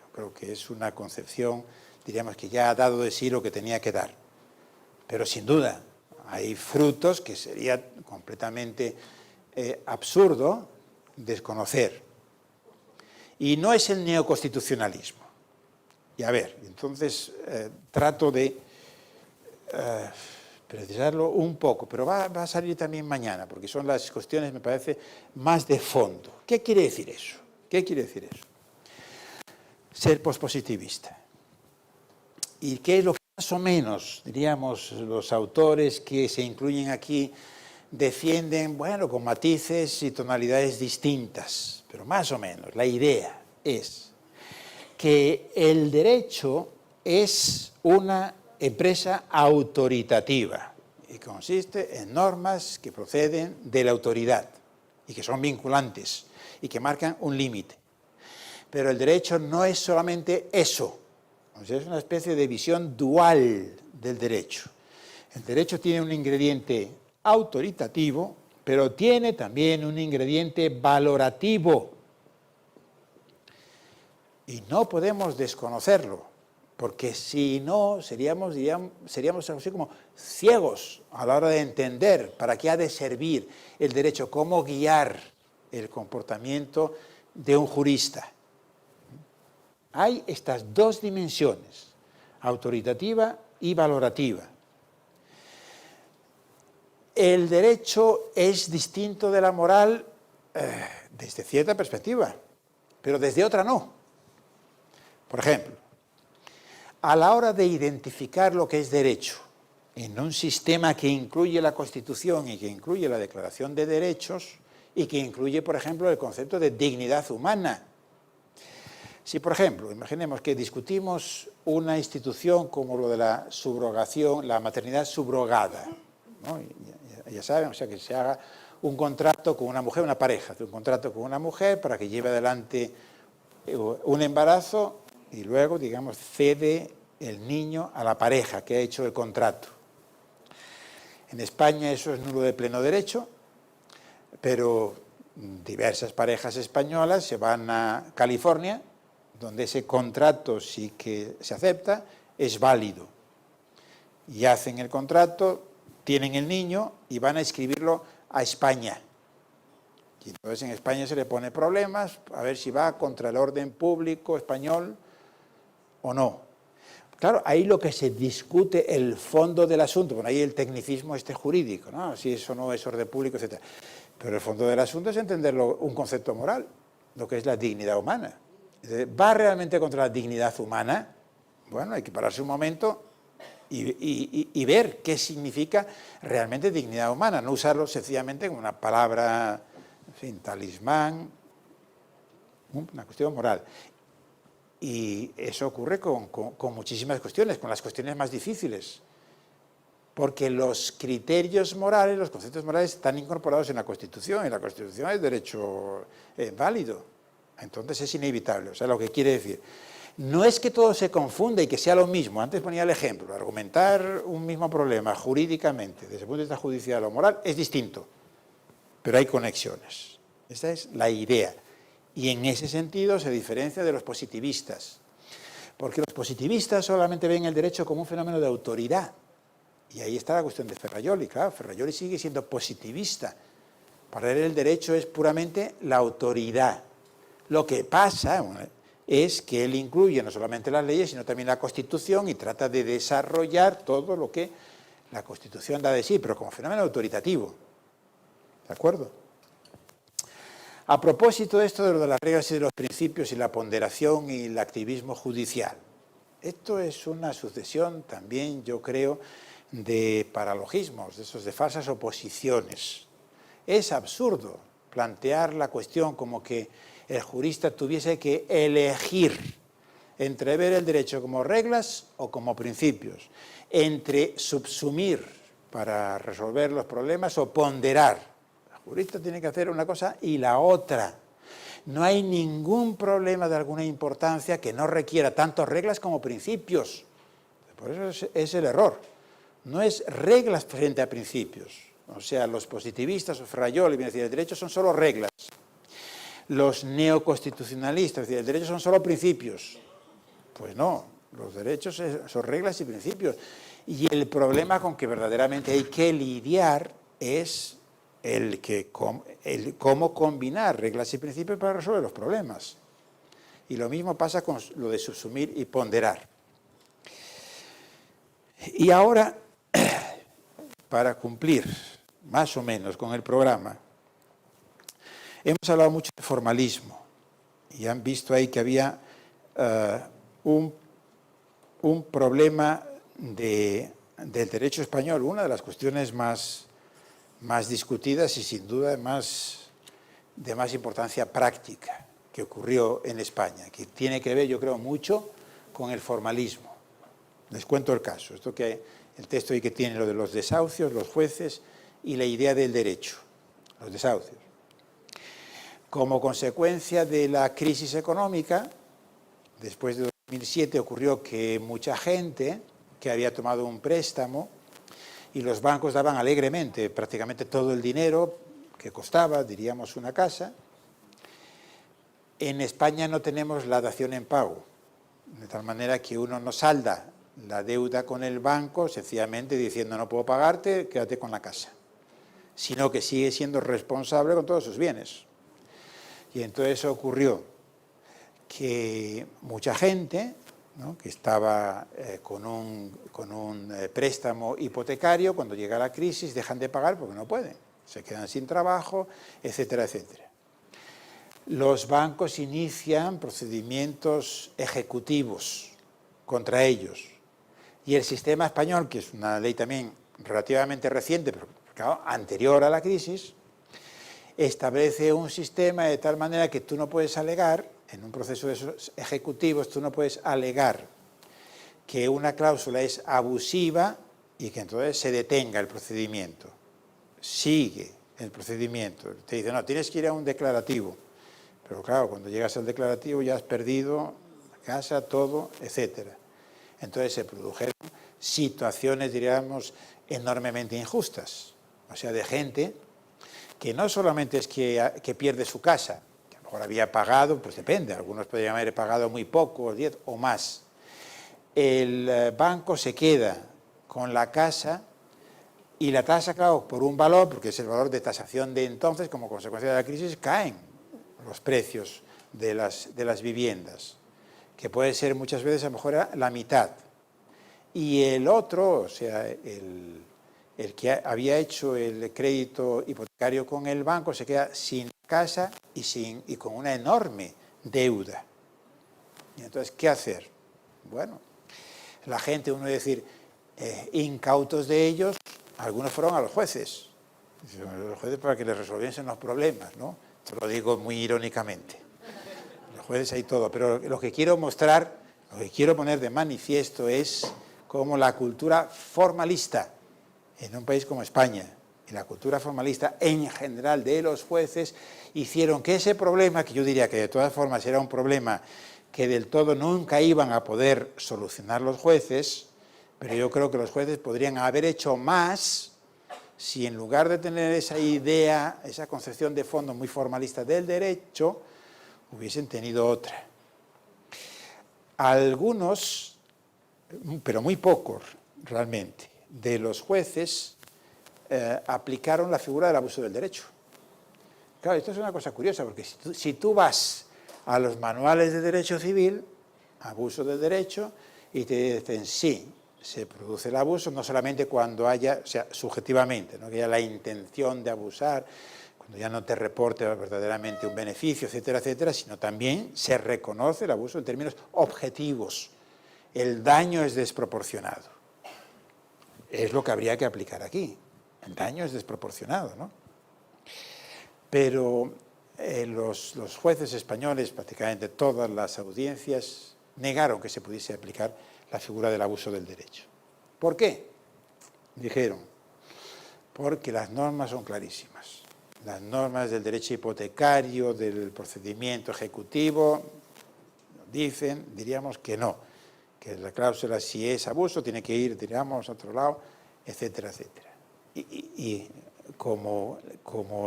Yo creo que es una concepción, diríamos que ya ha dado de sí lo que tenía que dar. Pero sin duda, hay frutos que sería completamente absurdo desconocer. Y no es el neoconstitucionalismo. Y a ver, entonces trato de precisarlo un poco, pero va a salir también mañana, porque son las cuestiones, me parece, más de fondo. ¿Qué quiere decir eso? ¿Qué quiere decir eso? Ser pospositivista. ¿Y qué es lo que más o menos, diríamos, los autores que se incluyen aquí defienden, bueno, con matices y tonalidades distintas, pero más o menos, la idea es que el derecho es una empresa autoritativa y consiste en normas que proceden de la autoridad y que son vinculantes y que marcan un límite. Pero el derecho no es solamente eso, o sea, es una especie de visión dual del derecho. El derecho tiene un ingrediente autoritativo, pero tiene también un ingrediente valorativo. Y no podemos desconocerlo, porque si no, seríamos así como ciegos a la hora de entender para qué ha de servir el derecho, cómo guiar el comportamiento de un jurista. Hay estas dos dimensiones, autoritativa y valorativa. El derecho es distinto de la moral desde cierta perspectiva, pero desde otra no. Por ejemplo, a la hora de identificar lo que es derecho en un sistema que incluye la Constitución y que incluye la Declaración de Derechos y que incluye, por ejemplo, el concepto de dignidad humana. Si, por ejemplo, imaginemos que discutimos una institución como lo de la subrogación, la maternidad subrogada, ¿no? Ya saben, o sea, que se haga un contrato con una mujer, una pareja, un contrato con una mujer para que lleve adelante un embarazo y luego, digamos, cede el niño a la pareja que ha hecho el contrato. En España eso es nulo de pleno derecho, pero diversas parejas españolas se van a California, donde ese contrato sí que se acepta, es válido. Y hacen el contrato, tienen el niño y van a inscribirlo a España. Y entonces en España se le pone problemas a ver si va contra el orden público español o no. Claro, ahí lo que se discute el fondo del asunto, bueno, ahí el tecnicismo jurídico, ¿no? Si eso no es orden público, etc. Pero el fondo del asunto es entenderlo un concepto moral, lo que es la dignidad humana. ¿Va realmente contra la dignidad humana? Bueno, hay que pararse un momento y ver qué significa realmente dignidad humana, no usarlo sencillamente como una palabra, en fin, talismán, una cuestión moral. Y eso ocurre con muchísimas cuestiones, con las cuestiones más difíciles, porque los criterios morales, los conceptos morales están incorporados en la Constitución, y la Constitución es derecho válido. Entonces es inevitable, o sea, lo que quiere decir. No es que todo se confunda y que sea lo mismo. Antes ponía el ejemplo, argumentar un mismo problema jurídicamente, desde el punto de vista judicial o moral, es distinto, pero hay conexiones. Esa es la idea. Y en ese sentido se diferencia de los positivistas, porque los positivistas solamente ven el derecho como un fenómeno de autoridad. Y ahí está la cuestión de Ferrajoli. Claro, Ferrajoli sigue siendo positivista. Para él el derecho es puramente la autoridad. Lo que pasa es que él incluye no solamente las leyes, sino también la Constitución y trata de desarrollar todo lo que la Constitución da de sí, pero como fenómeno autoritativo. ¿De acuerdo? A propósito de esto de lo de las reglas y de los principios y la ponderación y el activismo judicial, esto es una sucesión también, yo creo, de paralogismos, de falsas oposiciones. Es absurdo plantear la cuestión como que el jurista tuviese que elegir entre ver el derecho como reglas o como principios, entre subsumir para resolver los problemas o ponderar. El jurista tiene que hacer una cosa y la otra. No hay ningún problema de alguna importancia que no requiera tanto reglas como principios. Por eso es el error. No es reglas frente a principios. O sea, los positivistas o Ferrajoli vienen a decir el derecho son solo reglas. Los neoconstitucionalistas, es decir, el derecho son solo principios. Pues no, los derechos son reglas y principios. Y el problema con que verdaderamente hay que lidiar es el cómo combinar reglas y principios para resolver los problemas. Y lo mismo pasa con lo de subsumir y ponderar. Y ahora, para cumplir más o menos con el programa, hemos hablado mucho de formalismo y han visto ahí que había un problema del derecho español, una de las cuestiones más discutidas y sin duda de más importancia práctica que ocurrió en España, que tiene que ver, yo creo, mucho con el formalismo. Les cuento el caso, el texto ahí que tiene lo de los desahucios, los jueces y la idea del derecho, los desahucios. Como consecuencia de la crisis económica, después de 2007 ocurrió que mucha gente que había tomado un préstamo y los bancos daban alegremente prácticamente todo el dinero que costaba, diríamos, una casa. En España no tenemos la dación en pago, de tal manera que uno no salda la deuda con el banco sencillamente diciendo no puedo pagarte, quédate con la casa, sino que sigue siendo responsable con todos sus bienes. Y entonces ocurrió que mucha gente, ¿no?, que estaba con un préstamo hipotecario, cuando llega la crisis dejan de pagar porque no pueden, se quedan sin trabajo, etcétera, etcétera. Los bancos inician procedimientos ejecutivos contra ellos. Y el sistema español, que es una ley también relativamente reciente, pero claro, anterior a la crisis, establece un sistema de tal manera que tú no puedes alegar, en un proceso de esos ejecutivos, tú no puedes alegar que una cláusula es abusiva y que entonces se detenga el procedimiento. Sigue el procedimiento. Te dice, no, tienes que ir a un declarativo. Pero claro, cuando llegas al declarativo ya has perdido la casa, todo, etcétera. Entonces se produjeron situaciones, diríamos, enormemente injustas. O sea, de gente que no solamente es que pierde su casa, que a lo mejor había pagado, pues depende, algunos podrían haber pagado muy poco, 10 o más. El banco se queda con la casa y la tasa, claro, por un valor, porque es el valor de tasación de entonces, como consecuencia de la crisis, caen los precios de las viviendas, que puede ser muchas veces a lo mejor la mitad. Y el otro, o sea, el que había hecho el crédito hipotecario con el banco, se queda sin casa y con una enorme deuda. Y entonces, ¿qué hacer? Bueno, la gente, uno decir, incautos de ellos, algunos fueron a los jueces. Los jueces para que les resolviesen los problemas, ¿no? Esto lo digo muy irónicamente. Los jueces hay todo, pero lo que quiero mostrar, lo que quiero poner de manifiesto es cómo la cultura formalista en un país como España y la cultura formalista en general de los jueces hicieron que ese problema, que yo diría que de todas formas era un problema que del todo nunca iban a poder solucionar los jueces, pero yo creo que los jueces podrían haber hecho más si en lugar de tener esa idea, esa concepción de fondo muy formalista del derecho, hubiesen tenido otra. Algunos, pero muy pocos realmente, de los jueces aplicaron la figura del abuso del derecho. Claro, esto es una cosa curiosa, porque si tú vas a los manuales de derecho civil, abuso del derecho, y te dicen sí, se produce el abuso, no solamente cuando haya, o sea, subjetivamente, ¿no?, que haya la intención de abusar, cuando ya no te reporte verdaderamente un beneficio, etcétera, etcétera, sino también se reconoce el abuso en términos objetivos. El daño es desproporcionado. Es lo que habría que aplicar aquí. El daño es desproporcionado, ¿no? Pero los jueces españoles, prácticamente todas las audiencias, negaron que se pudiese aplicar la figura del abuso del derecho. ¿Por qué? Dijeron, porque las normas son clarísimas. Las normas del derecho hipotecario, del procedimiento ejecutivo, diríamos que no, que la cláusula, si es abuso, tiene que ir, diríamos, a otro lado, etcétera, etcétera. Y como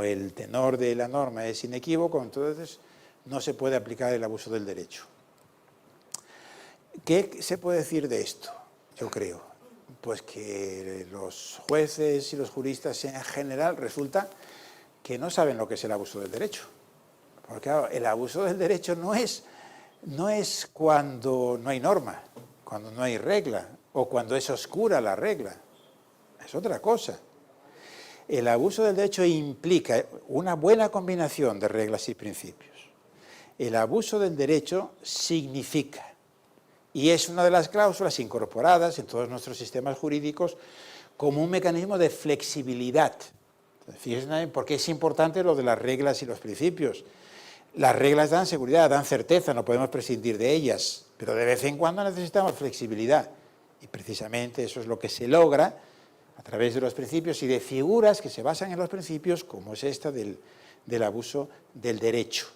el tenor de la norma es inequívoco, entonces no se puede aplicar el abuso del derecho. ¿Qué se puede decir de esto? Yo creo, pues que los jueces y los juristas en general resulta que no saben lo que es el abuso del derecho. Porque claro, el abuso del derecho no es cuando no hay norma, cuando no hay regla, o cuando es oscura la regla. Es otra cosa. El abuso del derecho implica una buena combinación de reglas y principios. El abuso del derecho significa, y es una de las cláusulas incorporadas en todos nuestros sistemas jurídicos como un mecanismo de flexibilidad. Fíjense también por qué es importante lo de las reglas y los principios. Las reglas dan seguridad, dan certeza, no podemos prescindir de ellas, pero de vez en cuando necesitamos flexibilidad. Y precisamente eso es lo que se logra a través de los principios y de figuras que se basan en los principios, como es esta del abuso del derecho.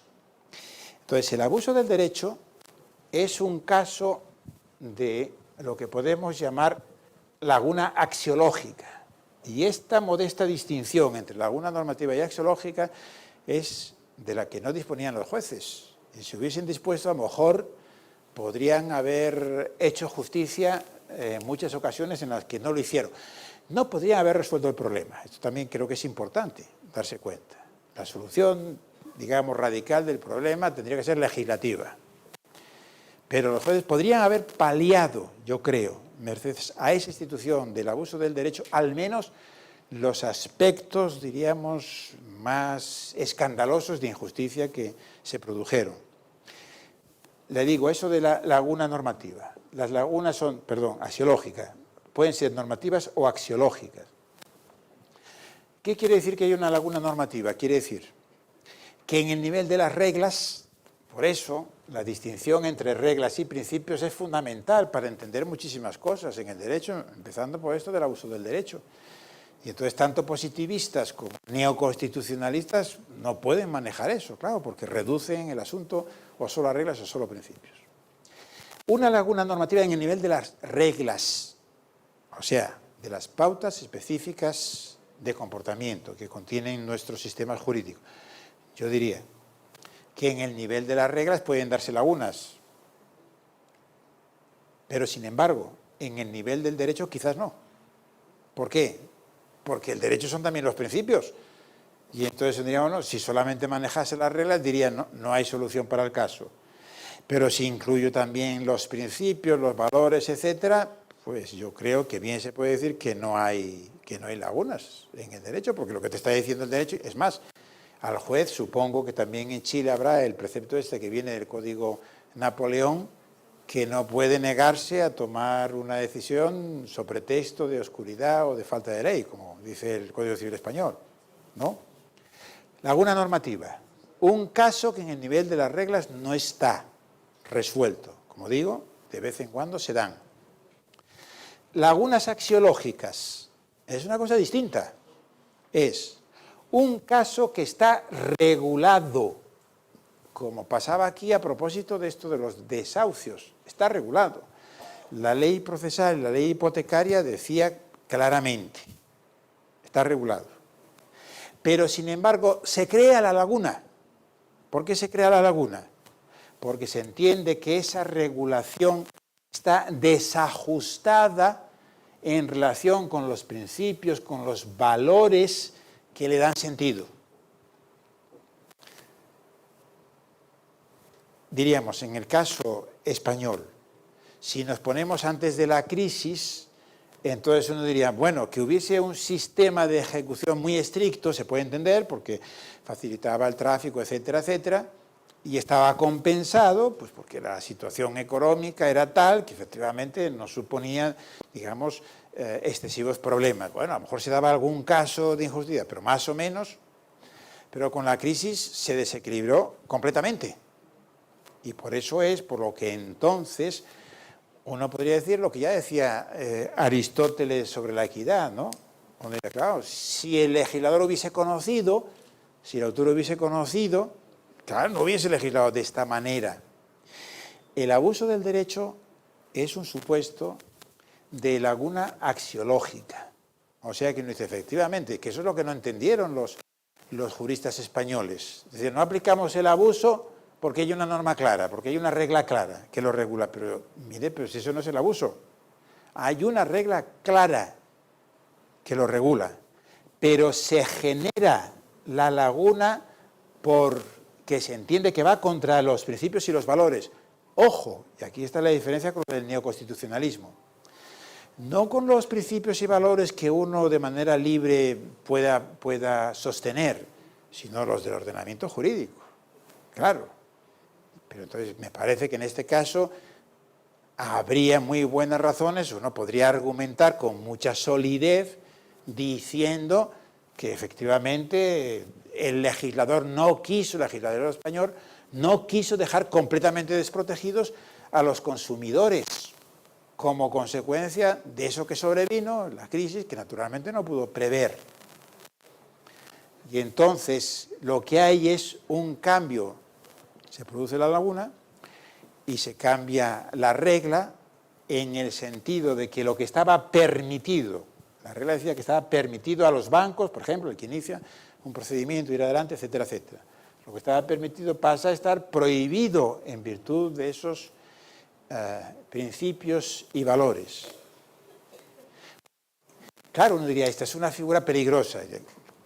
Entonces, el abuso del derecho es un caso de lo que podemos llamar laguna axiológica. Y esta modesta distinción entre laguna normativa y axiológica es de la que no disponían los jueces. Y si hubiesen dispuesto, a lo mejor podrían haber hecho justicia en muchas ocasiones en las que no lo hicieron. No podrían haber resuelto el problema. Esto también creo que es importante darse cuenta. La solución, digamos, radical del problema tendría que ser legislativa. Pero los jueces podrían haber paliado, yo creo, merced a esa institución del abuso del derecho, al menos los aspectos, diríamos, más escandalosos de injusticia que se produjeron. Le digo, eso de la laguna normativa. Las lagunas son, axiológicas. Pueden ser normativas o axiológicas. ¿Qué quiere decir que hay una laguna normativa? Quiere decir que en el nivel de las reglas, por eso, la distinción entre reglas y principios es fundamental para entender muchísimas cosas en el derecho, empezando por esto del abuso del derecho. Y entonces, tanto positivistas como neoconstitucionalistas no pueden manejar eso, claro, porque reducen el asunto o solo a reglas o solo a principios. Una laguna normativa en el nivel de las reglas, o sea, de las pautas específicas de comportamiento que contienen nuestros sistemas jurídicos. Yo diría que en el nivel de las reglas pueden darse lagunas, pero sin embargo, en el nivel del derecho quizás no. ¿Por qué? Porque el derecho son también los principios. Y entonces diríamos, no, si solamente manejase las reglas, dirían, no, no hay solución para el caso. Pero si incluyo también los principios, los valores, etcétera, pues yo creo que bien se puede decir que no hay lagunas en el derecho, porque lo que te está diciendo el derecho, es más, al juez, supongo que también en Chile habrá el precepto este que viene del Código Napoleón, que no puede negarse a tomar una decisión sobre pretexto de oscuridad o de falta de ley, como dice el Código Civil Español, ¿no? Laguna normativa. Un caso que en el nivel de las reglas no está resuelto. Como digo, de vez en cuando se dan. Lagunas axiológicas. Es una cosa distinta. es un caso que está regulado, como pasaba aquí a propósito de esto de los desahucios, está regulado. La ley procesal y la ley hipotecaria decía claramente, está regulado. Pero, sin embargo, se crea la laguna. ¿Por qué se crea la laguna? Porque se entiende que esa regulación está desajustada en relación con los principios, con los valores que le dan sentido. Diríamos, en el caso español, si nos ponemos antes de la crisis, entonces uno diría, bueno, que hubiese un sistema de ejecución muy estricto, se puede entender, porque facilitaba el tráfico, etcétera, etcétera, y estaba compensado, pues porque la situación económica era tal que efectivamente no suponía, digamos, excesivos problemas. Bueno, a lo mejor se daba algún caso de injusticia, pero más o menos, pero con la crisis se desequilibró completamente. Y por eso es por lo que entonces uno podría decir lo que ya decía Aristóteles sobre la equidad, ¿no? Donde, claro, si el legislador hubiese conocido, si el autor hubiese conocido, claro, no hubiese legislado de esta manera. El abuso del derecho es un supuesto de laguna axiológica. O sea que uno dice, efectivamente, que eso es lo que no entendieron los juristas españoles. Es decir, no aplicamos el abuso porque hay una norma clara, porque hay una regla clara que lo regula. Pero, mire, pero si eso no es el abuso. Hay una regla clara que lo regula, pero se genera la laguna porque se entiende que va contra los principios y los valores. Ojo, y aquí está la diferencia con el neoconstitucionalismo. No con los principios y valores que uno de manera libre pueda sostener, sino los del ordenamiento jurídico. Claro. Pero entonces me parece que en este caso habría muy buenas razones, uno podría argumentar con mucha solidez diciendo que efectivamente el legislador español no quiso dejar completamente desprotegidos a los consumidores como consecuencia de eso que sobrevino, la crisis, que naturalmente no pudo prever. Y entonces lo que hay es un cambio, se produce la laguna y se cambia la regla en el sentido de que lo que estaba permitido, la regla decía que estaba permitido a los bancos, por ejemplo, el que inicia un procedimiento, ir adelante, etcétera, etcétera. Lo que estaba permitido pasa a estar prohibido en virtud de esos principios y valores. Claro, uno diría, esta es una figura peligrosa.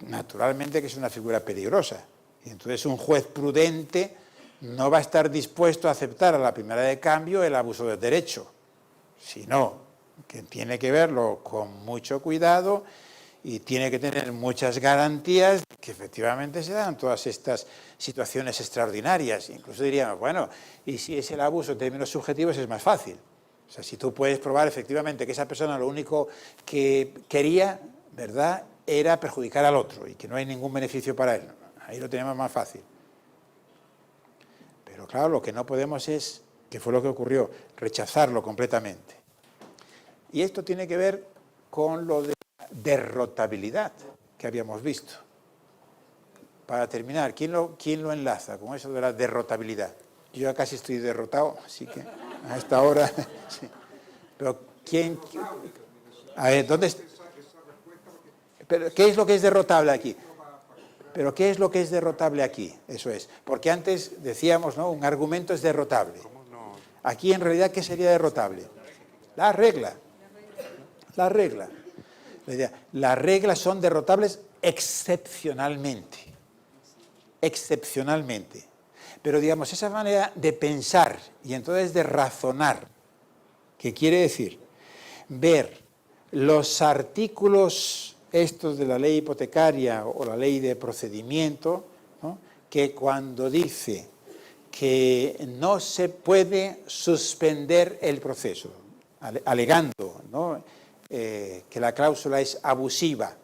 Naturalmente que es una figura peligrosa. Y entonces un juez prudente no va a estar dispuesto a aceptar a la primera de cambio el abuso del derecho, sino que tiene que verlo con mucho cuidado y tiene que tener muchas garantías de que efectivamente se dan todas estas situaciones extraordinarias. Incluso diríamos, bueno, y si es el abuso en términos subjetivos es más fácil. O sea, si tú puedes probar efectivamente que esa persona lo único que quería, ¿verdad?, era perjudicar al otro y que no hay ningún beneficio para él. Ahí lo tenemos más fácil. Pero claro, lo que no podemos es, que fue lo que ocurrió, rechazarlo completamente. Y esto tiene que ver con lo de la derrotabilidad que habíamos visto. Para terminar, ¿quién lo enlaza con eso de la derrotabilidad? Yo ya casi estoy derrotado, así que a esta hora... Sí. Pero ¿quién? A ver, ¿dónde está? ¿Pero qué es lo que es derrotable aquí? ¿Pero qué es lo que es derrotable aquí? Eso es. Porque antes decíamos, ¿no?, un argumento es derrotable. Aquí, en realidad, ¿qué sería derrotable? La regla. La regla. Las reglas son derrotables excepcionalmente. Excepcionalmente. Pero, digamos, esa manera de pensar y entonces de razonar, ¿qué quiere decir? Ver los artículos estos de la ley hipotecaria o la ley de procedimiento, ¿no?, que cuando dice que no se puede suspender el proceso, alegando, ¿no?, que la cláusula es abusiva.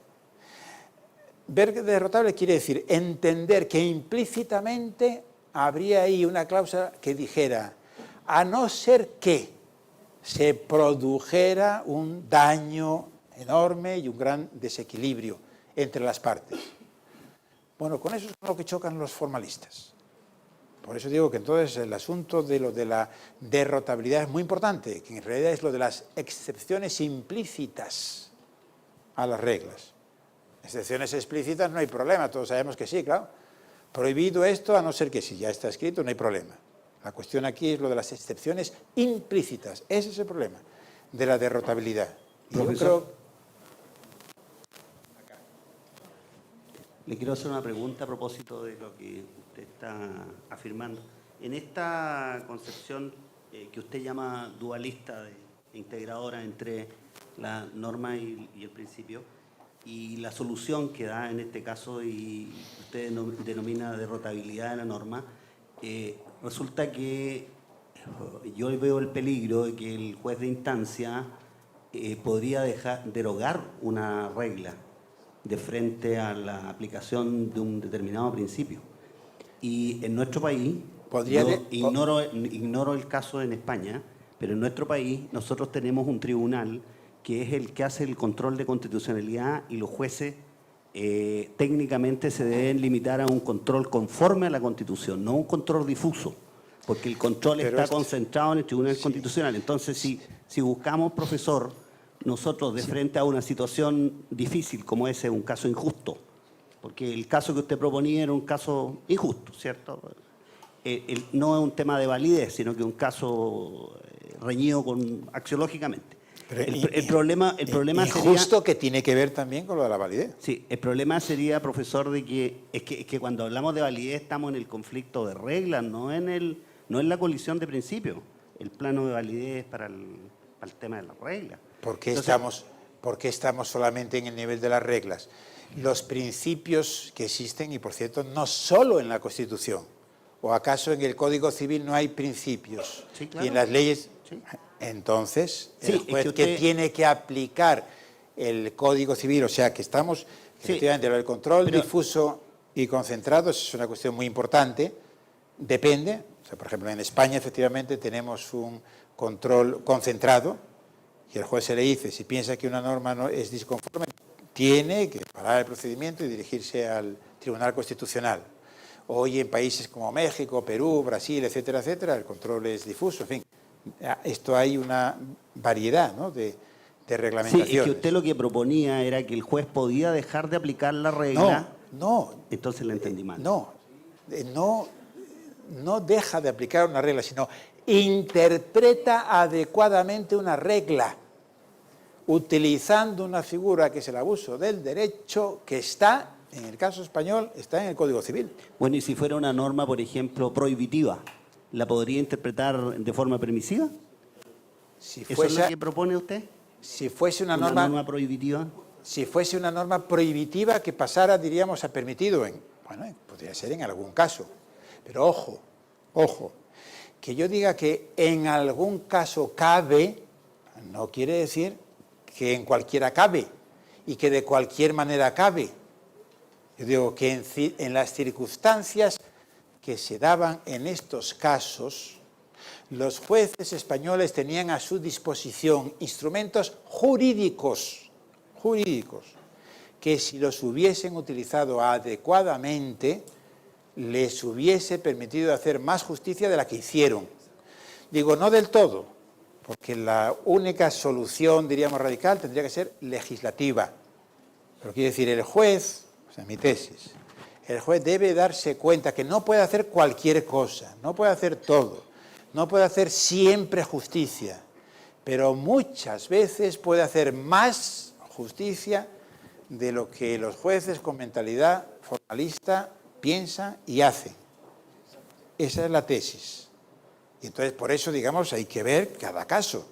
Ver derrotable quiere decir entender que implícitamente habría ahí una cláusula que dijera, a no ser que se produjera un daño enorme y un gran desequilibrio. entre las partes. Bueno, con eso es con lo que chocan los formalistas. Por eso digo que entonces el asunto de lo de la derrotabilidad es muy importante, que en realidad es lo de las excepciones implícitas a las reglas. Excepciones explícitas no hay problema, todos sabemos que sí, claro. Prohibido esto, a no ser que si ya está escrito, no hay problema. La cuestión aquí es lo de las excepciones implícitas. Ese es el problema de la derrotabilidad. Y yo creo... Le quiero hacer una pregunta a propósito de lo que usted está afirmando. En esta concepción que usted llama dualista, integradora entre la norma y el principio, y la solución que da en este caso, y usted denomina derrotabilidad de la norma, resulta que yo veo el peligro de que el juez de instancia podría derogar una regla de frente a la aplicación de un determinado principio. Y en nuestro país, ignoro el caso en España, pero en nuestro país nosotros tenemos un tribunal que es el que hace el control de constitucionalidad, y los jueces técnicamente se deben limitar a un control conforme a la Constitución, no un control difuso, porque el control está concentrado en el Tribunal Constitucional. Entonces, si buscamos, profesor, nosotros de frente a una situación difícil como ese, un caso injusto, porque el caso que usted proponía era un caso injusto, ¿cierto? No es un tema de validez, sino que un caso reñido axiológicamente. El problema sería... Injusto, que tiene que ver también con lo de la validez. Sí, el problema sería, profesor, de que es que cuando hablamos de validez estamos en el conflicto de reglas, no en la colisión de principios. El plano de validez para el tema de las reglas. ¿Por qué estamos solamente en el nivel de las reglas? Los principios que existen, y por cierto, no solo en la Constitución, ¿o acaso en el Código Civil no hay principios? Sí, claro. Y en las leyes... Sí. Entonces, sí, el juez que tiene que aplicar el Código Civil, o sea, que estamos, efectivamente, el control difuso y concentrado, es una cuestión muy importante, depende, o sea, por ejemplo, en España, efectivamente, tenemos un control concentrado, y el juez se le dice, si piensa que una norma no es disconforme, tiene que parar el procedimiento y dirigirse al Tribunal Constitucional. Hoy en países como México, Perú, Brasil, etcétera, etcétera, el control es difuso, en fin. Esto hay una variedad, ¿no?, de reglamentaciones. Sí, es que usted lo que proponía era que el juez podía dejar de aplicar la regla. No. Entonces la entendí mal. No deja de aplicar una regla, sino interpreta adecuadamente una regla, utilizando una figura que es el abuso del derecho, que está, en el caso español, está en el Código Civil. Bueno, y si fuera una norma, por ejemplo, prohibitiva, ¿la podría interpretar de forma permisiva? ¿Eso es lo que propone usted? Si fuese una norma prohibitiva. Si fuese una norma prohibitiva que pasara, diríamos, a permitido, podría ser en algún caso. Pero ojo, que yo diga que en algún caso cabe, no quiere decir que en cualquiera cabe y que de cualquier manera cabe. Yo digo que en las circunstancias que se daban en estos casos, los jueces españoles tenían a su disposición instrumentos jurídicos, que si los hubiesen utilizado adecuadamente, les hubiese permitido hacer más justicia de la que hicieron. Digo, no del todo, porque la única solución, diríamos, radical, tendría que ser legislativa. Pero quiere decir, el juez, o sea, mi tesis, el juez debe darse cuenta que no puede hacer cualquier cosa, no puede hacer todo, no puede hacer siempre justicia, pero muchas veces puede hacer más justicia de lo que los jueces con mentalidad formalista piensan y hacen. Esa es la tesis. Y entonces, por eso, digamos, hay que ver cada caso.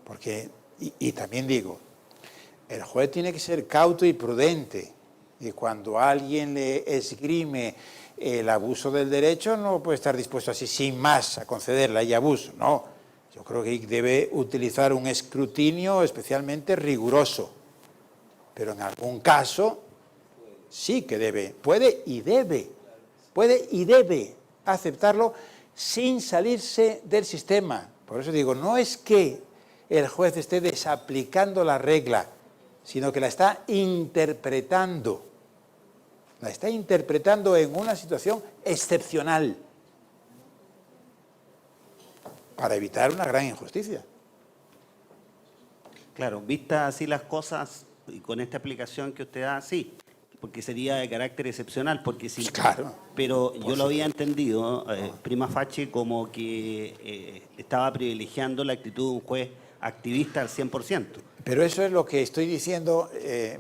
Porque, y también digo, el juez tiene que ser cauto y prudente. Y cuando alguien le esgrime el abuso del derecho, no puede estar dispuesto así sin más a concederle y abuso. No, yo creo que debe utilizar un escrutinio especialmente riguroso. Pero en algún caso sí que puede y debe aceptarlo sin salirse del sistema. Por eso digo, no es que el juez esté desaplicando la regla, sino que la está interpretando. La está interpretando en una situación excepcional para evitar una gran injusticia. Claro, vistas así las cosas y con esta explicación que usted da, sí, porque sería de carácter excepcional, porque sí. Claro. Pero yo lo había entendido, prima facie, como que estaba privilegiando la actitud de un juez activista al 100%. Pero eso es lo que estoy diciendo,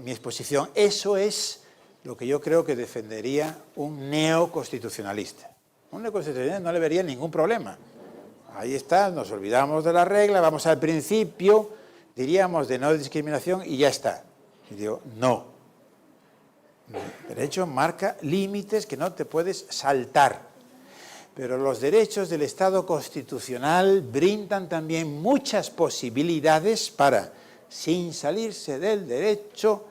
mi exposición. Eso es lo que yo creo que defendería un neoconstitucionalista. Un neoconstitucionalista no le vería ningún problema. Ahí está, nos olvidamos de la regla, vamos al principio, diríamos de no discriminación y ya está. Y digo, no. El derecho marca límites que no te puedes saltar. Pero los derechos del Estado constitucional brindan también muchas posibilidades para, sin salirse del derecho,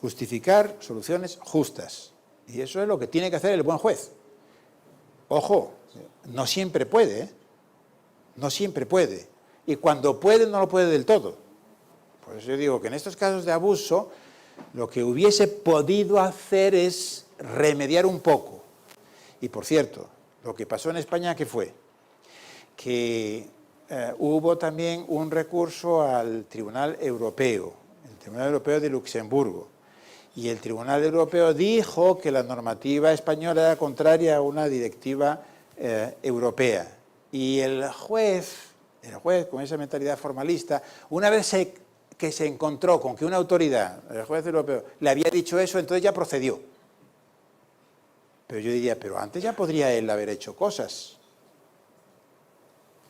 justificar soluciones justas. Y eso es lo que tiene que hacer el buen juez. Ojo, no siempre puede, ¿eh? No siempre puede. Y cuando puede, no lo puede del todo. Por eso yo digo que en estos casos de abuso, lo que hubiese podido hacer es remediar un poco. Y por cierto, lo que pasó en España, ¿qué fue? Que hubo también un recurso al Tribunal Europeo, el Tribunal Europeo de Luxemburgo. Y el Tribunal Europeo dijo que la normativa española era contraria a una directiva europea. Y el juez con esa mentalidad formalista, una vez que se encontró con que una autoridad, el juez europeo, le había dicho eso, entonces ya procedió. Pero yo diría, pero antes ya podría él haber hecho cosas.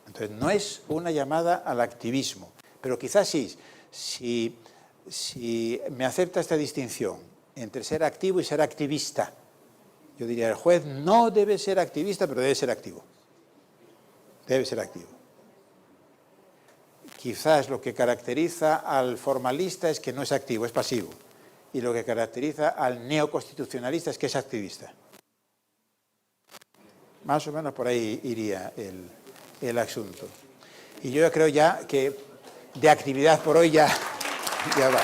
Entonces no es una llamada al activismo, pero quizás sí, si me acepta esta distinción entre ser activo y ser activista, yo diría, el juez no debe ser activista, pero debe ser activo. Debe ser activo. Quizás lo que caracteriza al formalista es que no es activo, es pasivo. Y lo que caracteriza al neoconstitucionalista es que es activista. Más o menos por ahí iría el asunto. Y yo creo ya que de actividad por hoy ya va.